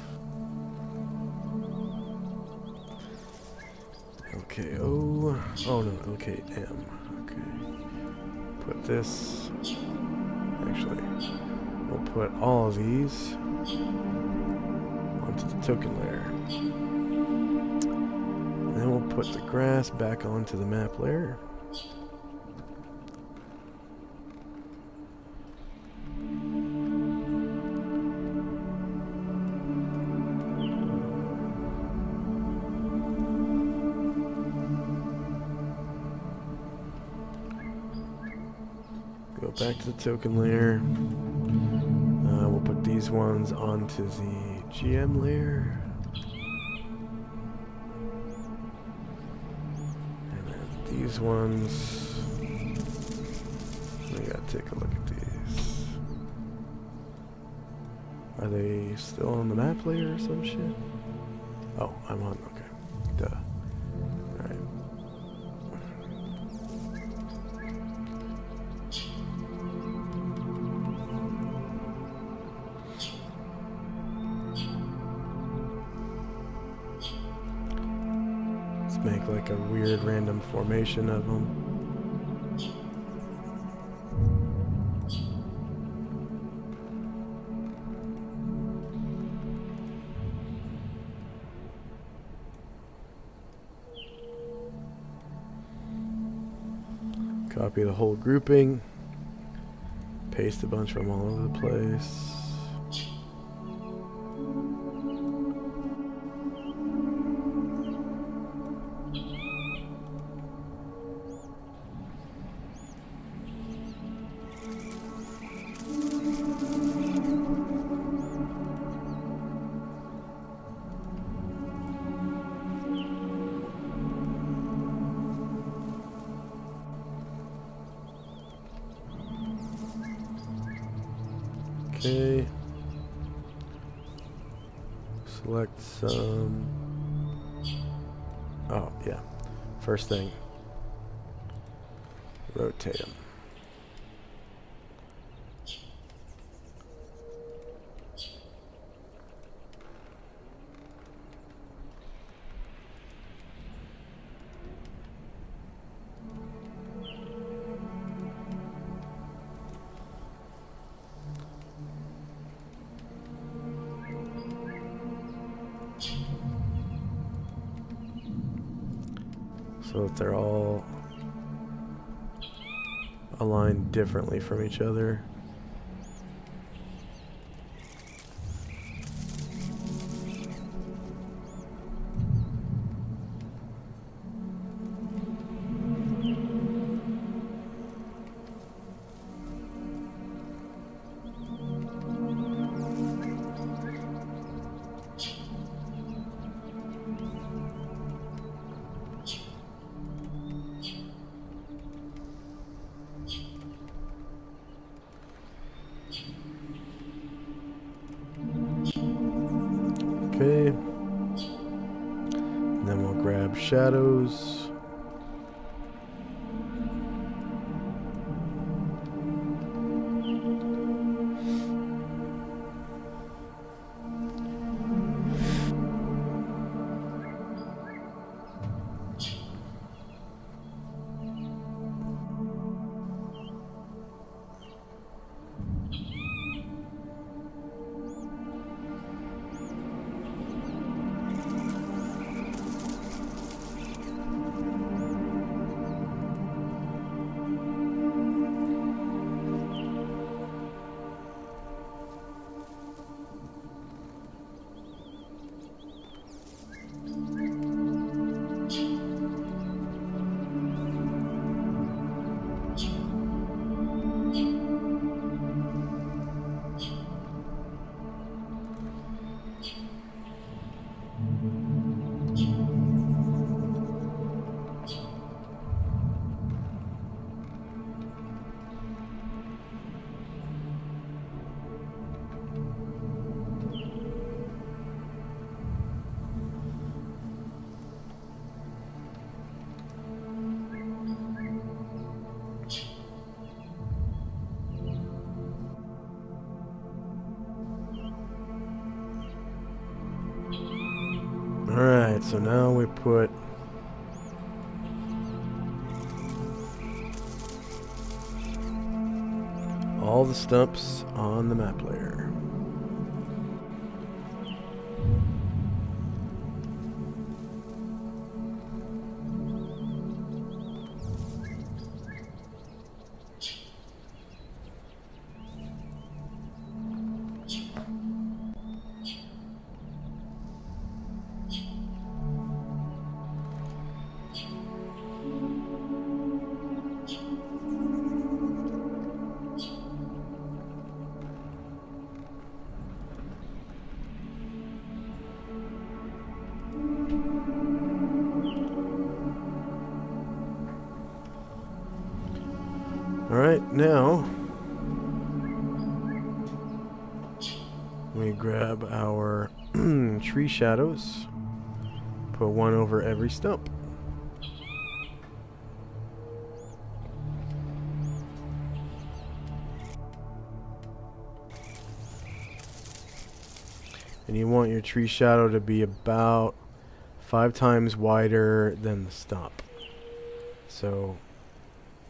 Okay, oh no, okay, M. Okay. Put this, actually, we'll put all of these onto the token layer. And then we'll put the grass back onto the map layer. Go back to the token layer. We'll put these ones onto the GM layer. And then these ones, we gotta take a look at these. Are they still on the map layer or some shit? Oh, I'm on, okay. Duh. Alright. Make like a weird random formation of them. Copy the whole grouping, paste a bunch of them all over the place. Okay. Select some. Oh, yeah. First thing. Rotate them. So that they're all aligned differently from each other. Okay. And then we'll grab shadows. so now we put all the stumps on the map layer. Alright, now we grab our tree shadows, put one over every stump. And you want your tree shadow to be about 5 times wider than the stump. So,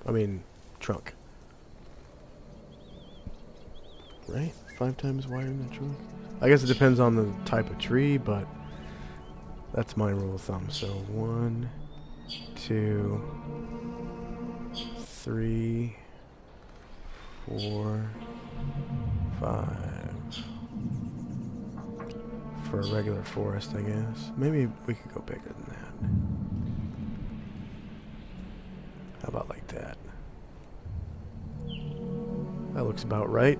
I mean, trunk. Right? 5 times wider than the trunk? I guess it depends on the type of tree, but that's my rule of thumb. So 1, 2, 3, 4, 5. For a regular forest, I guess. Maybe we could go bigger than that. How about like that? That looks about right.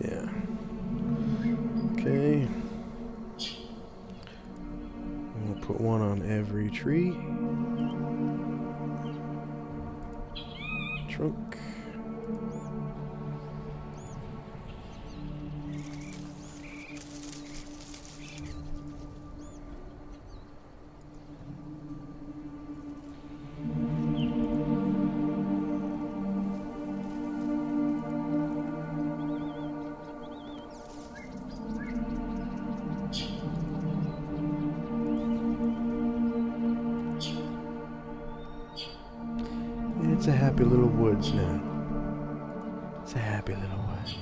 Yeah. Okay. We'll put one on every tree. Trunk. It's a happy little woods now. It's a happy little woods.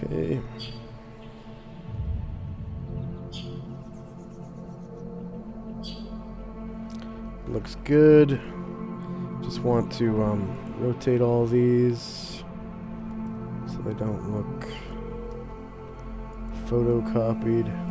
Okay. Looks good. Just want to rotate all these so they don't look photocopied.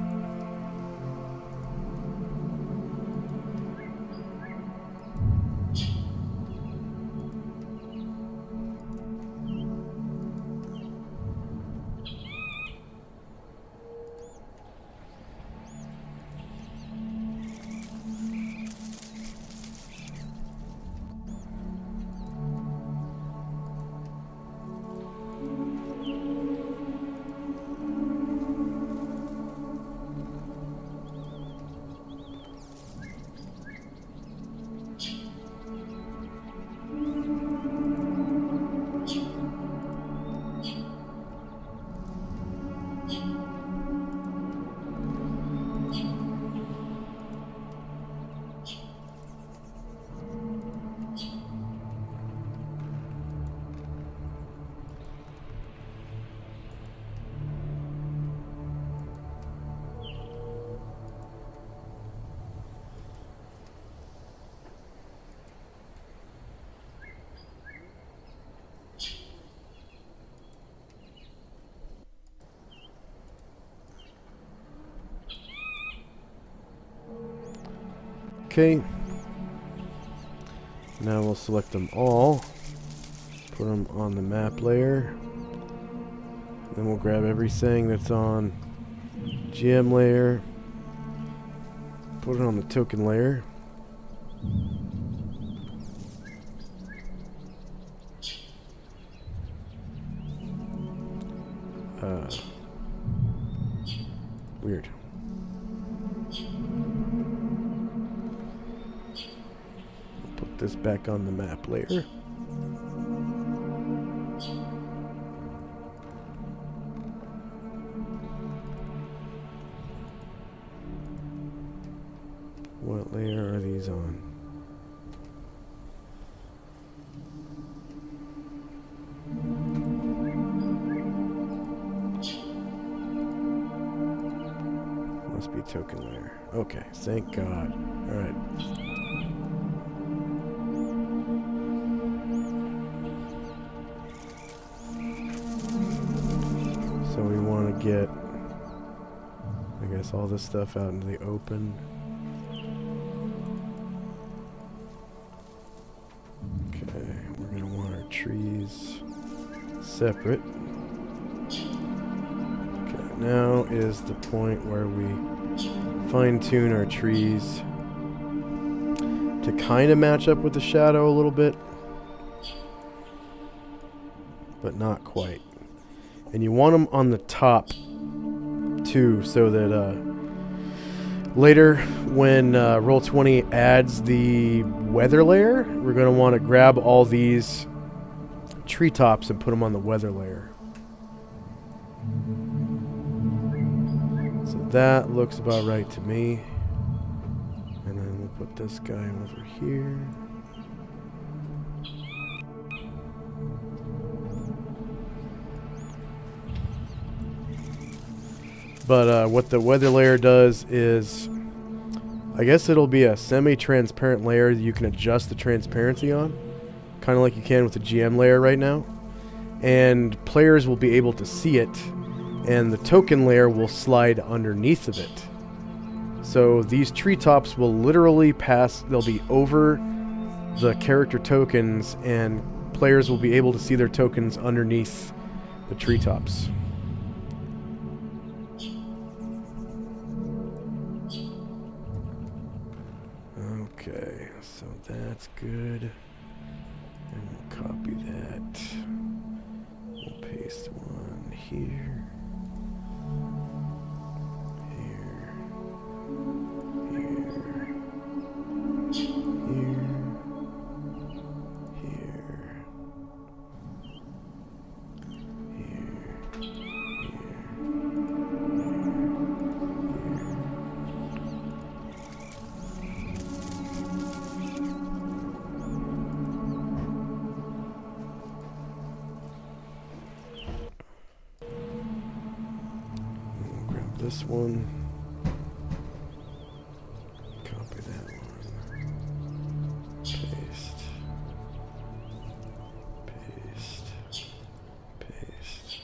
Okay. Now we'll select them all. Put them on the map layer. Then we'll grab everything that's on GM layer. Put it on the token layer. Weird. Put this back on the map layer. What layer are these on? Must be token layer. Okay, thank God. Alright. So we want to get, I guess, all this stuff out into the open. Okay, we're going to want our trees separate. Okay, now is the point where we fine-tune our trees to kind of match up with the shadow a little bit, but not quite. And you want them on the top too, so that later when Roll20 adds the weather layer, we're going to want to grab all these treetops and put them on the weather layer. So that looks about right to me. And then we'll put this guy over here. But what the weather layer does is, I guess it'll be a semi-transparent layer that you can adjust the transparency on, kind of like you can with the GM layer right now. And players will be able to see it, and the token layer will slide underneath of it. So these treetops will literally pass, they'll be over the character tokens, and players will be able to see their tokens underneath the treetops. Okay, so that's good. And we'll copy that. We'll paste one here. Here. This one, copy that one, paste, paste, paste.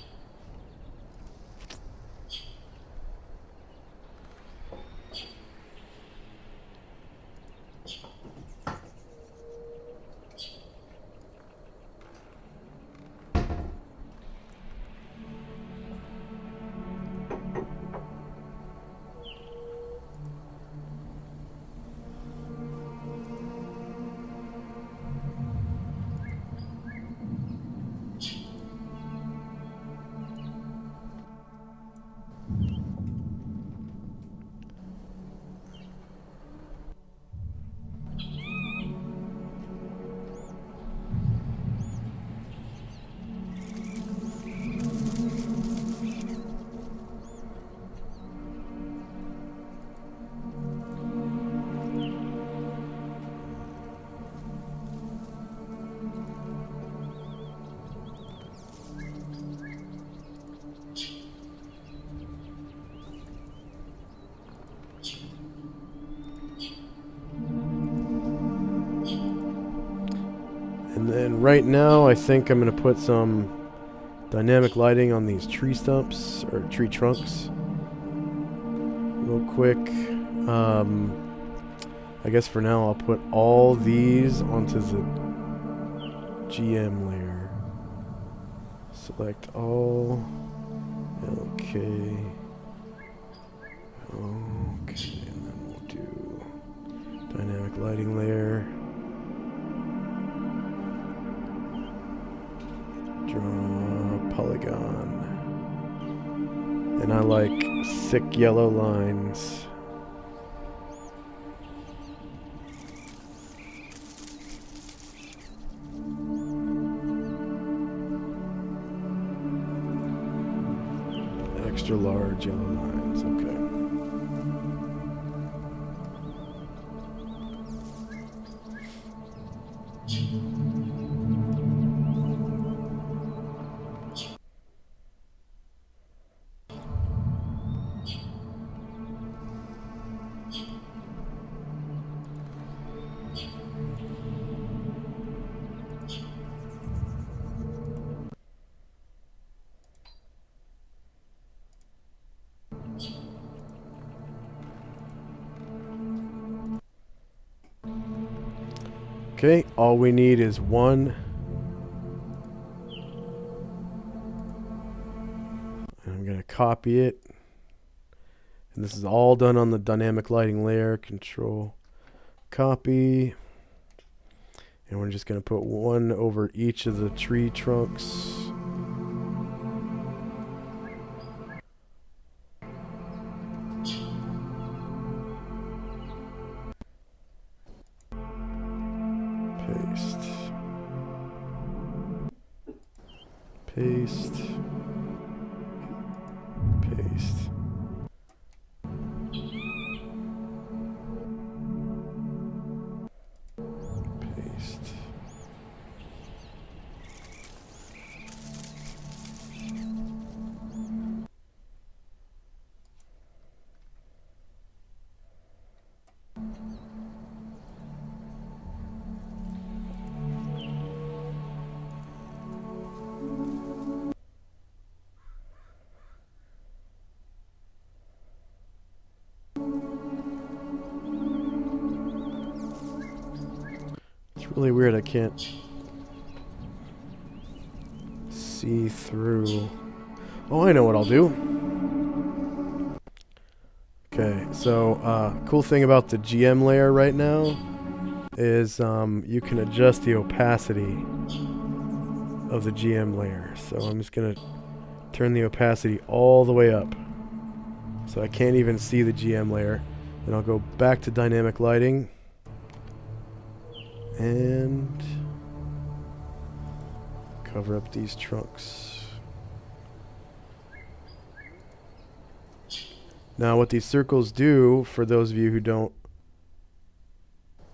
And then right now, I think I'm going to put some dynamic lighting on these tree stumps, or tree trunks, real quick. I guess for now I'll put all these onto the GM layer. Select all. Okay. Okay, and then we'll do dynamic lighting layer. Draw polygon. And I like thick yellow lines. Extra large yellow lines, okay. Okay, all we need is one. I'm going to copy it. And this is all done on the dynamic lighting layer. Control copy. And we're just going to put one over each of the tree trunks. Paste. Paste. Paste. Paste. It's really weird, I can't see through. Oh, I know what I'll do. Okay, so cool thing about the GM layer right now is you can adjust the opacity of the GM layer. So I'm just going to turn the opacity all the way up. So I can't even see the GM layer. Then I'll go back to dynamic lighting. And cover up these trunks. Now what these circles do, for those of you who don't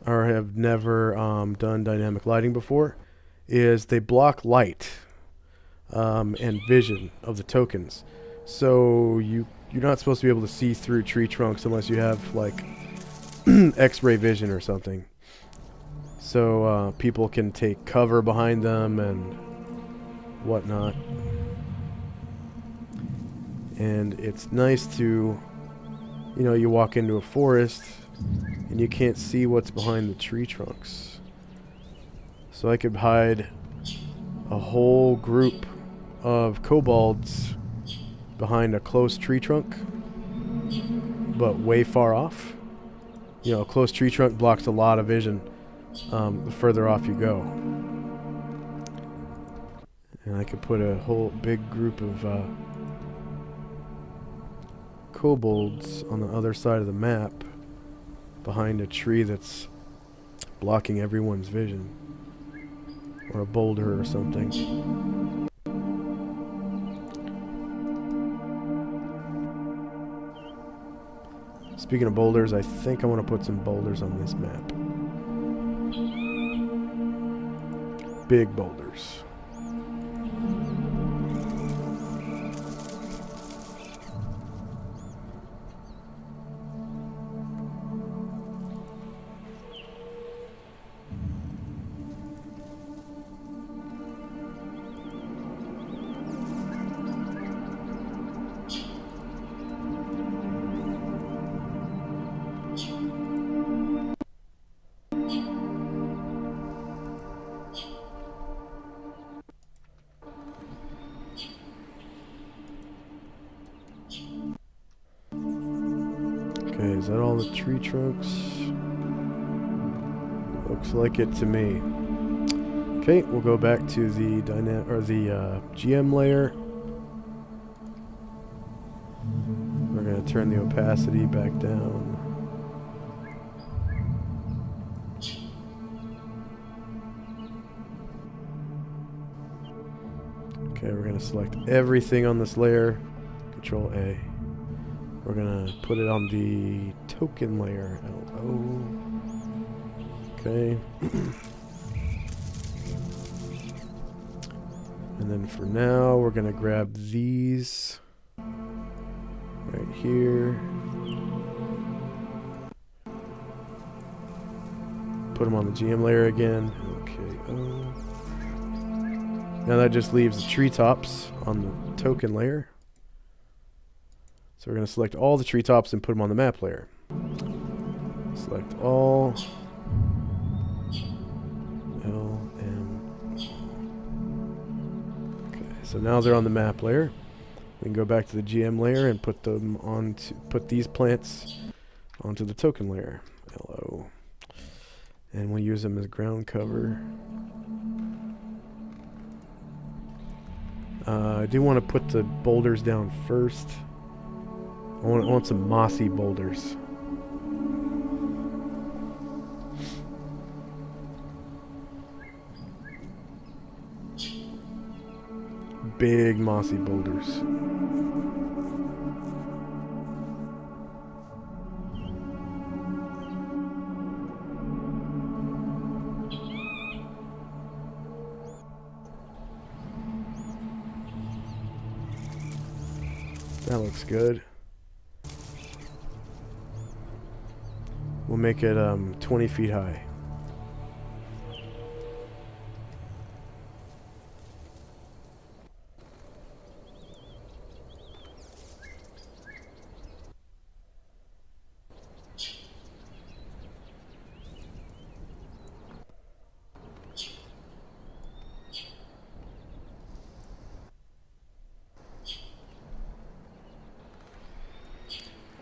or have never done dynamic lighting before, is they block light and vision of the tokens. So you're not supposed to be able to see through tree trunks unless you have like X-ray vision or something. So people can take cover behind them and whatnot. And it's nice to, you know, you walk into a forest and you can't see what's behind the tree trunks. So I could hide a whole group of kobolds behind a close tree trunk, but way far off. You know, a close tree trunk blocks a lot of vision. The further off you go. And I could put a whole big group of kobolds on the other side of the map behind a tree that's blocking everyone's vision. Or a boulder or something. Speaking of boulders, I think I want to put some boulders on this map. Big boulders. with tree trunks. Looks like it to me. Okay, we'll go back to the GM layer. We're going to turn the opacity back down. Okay, we're going to select everything on this layer. Control A. We're going to put it on the token layer. LO. Okay. And then for now, we're going to grab these right here. Put them on the GM layer again. Okay. Now that just leaves the treetops on the token layer. So we're going to select all the treetops and put them on the map layer. Select all. So now they're on the map layer. We can go back to the GM layer and put these plants onto the token layer. LO. And we'll use them as ground cover. I do want to put the boulders down first. I want some mossy boulders. Big mossy boulders. That looks good. We'll make it 20 feet high.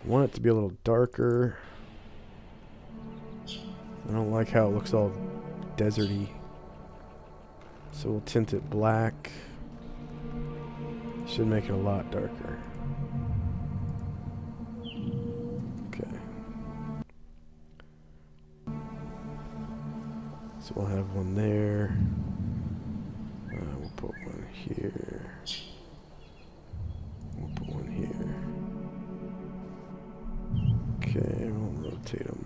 I want it to be a little darker. I don't like how it looks all deserty. So we'll tint it black. Should make it a lot darker. Okay. So we'll have one there. We'll put one here. We'll put one here. Okay, we'll rotate them.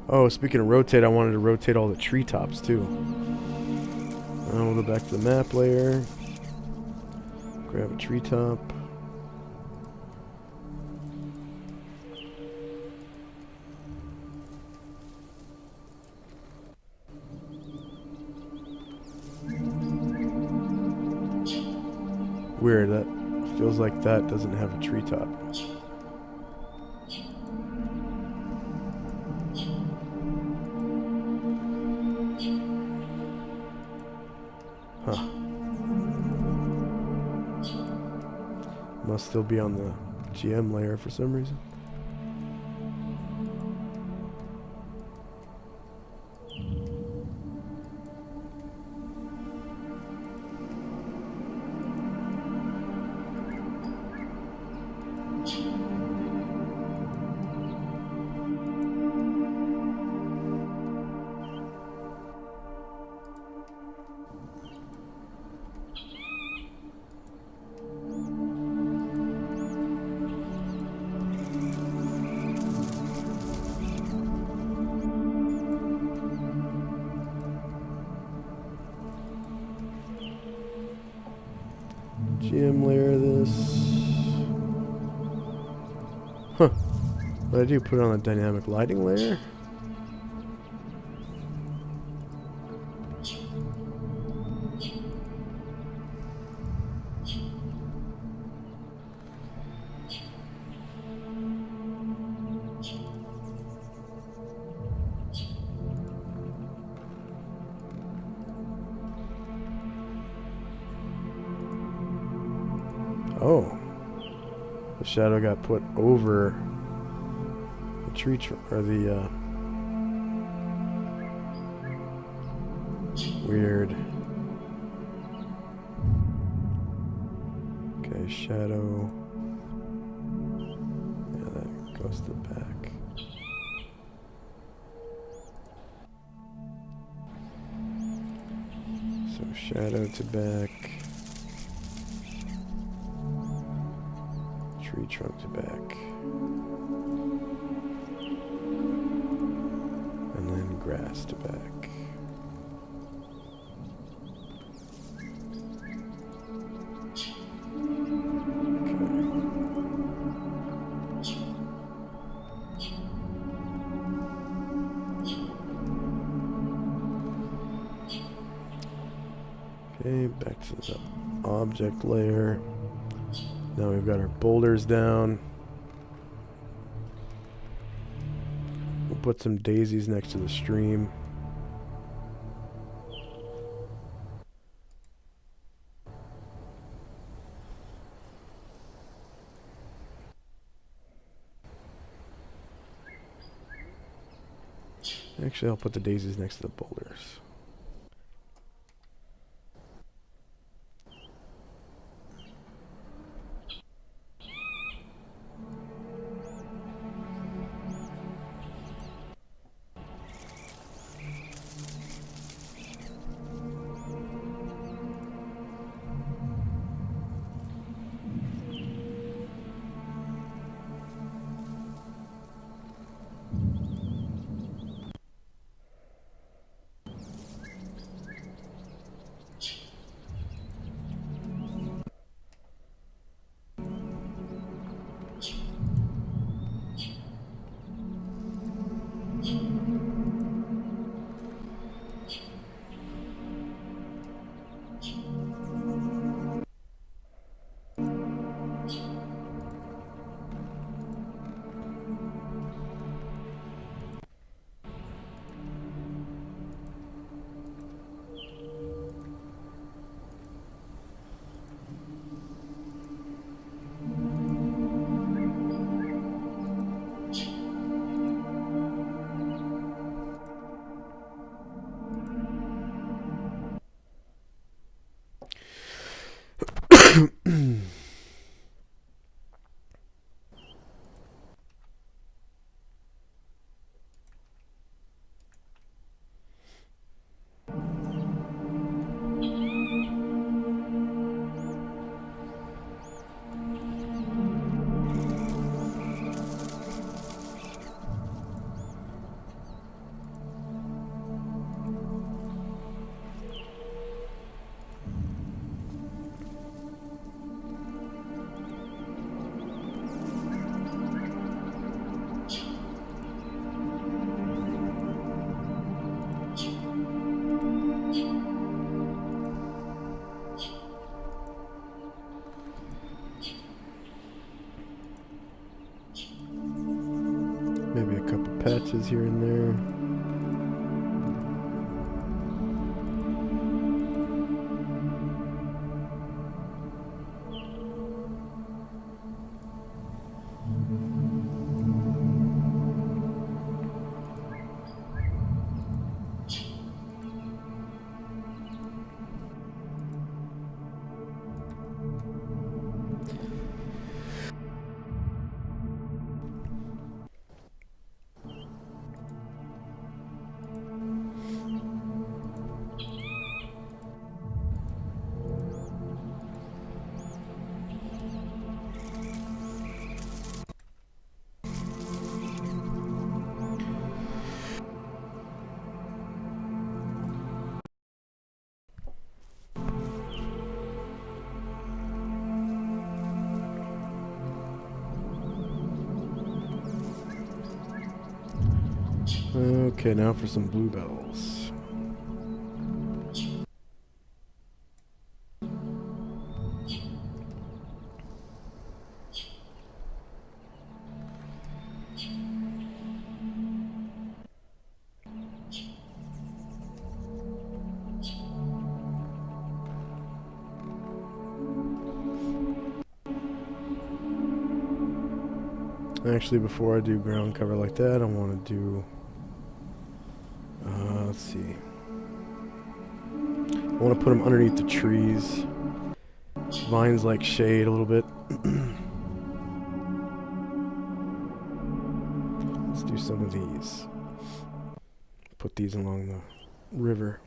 Oh, speaking of rotate, I wanted to rotate all the treetops too. We'll go back to the map layer. Grab a treetop. Weird, that feels like that doesn't have a treetop. Huh. Must still be on the GM layer for some reason. GM layer this. Huh. What did I do? Put it on a dynamic lighting layer? Oh, The shadow got put over the tree or the weird. Okay, shadow. Yeah, that goes to the back. So shadow to back. Tree trunk to back. And then grass to back. Okay, back to the object layer. Now we've got our boulders down. We'll put some daisies next to the stream. Actually, I'll put the daisies next to the boulders. Maybe a couple patches here and there. Okay, now for some bluebells. Actually, before I do ground cover like that, I want to do, let's see. I want to put them underneath the trees. Vines like shade a little bit. Let's do some of these. Put these along the river.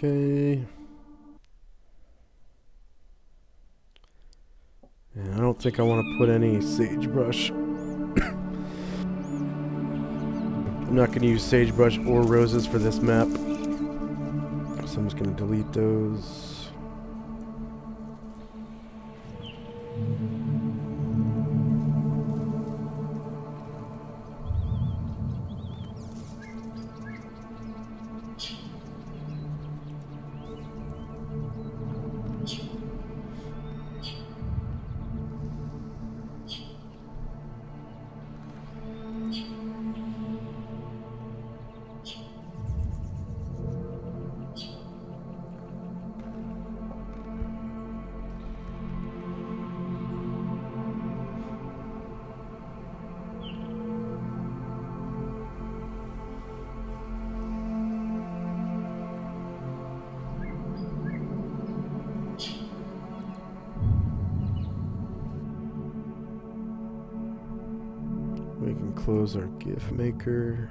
Okay. And I don't think I want to put any sagebrush. I'm not going to use sagebrush or roses for this map. So I'm just going to delete those. We can close our GIF maker.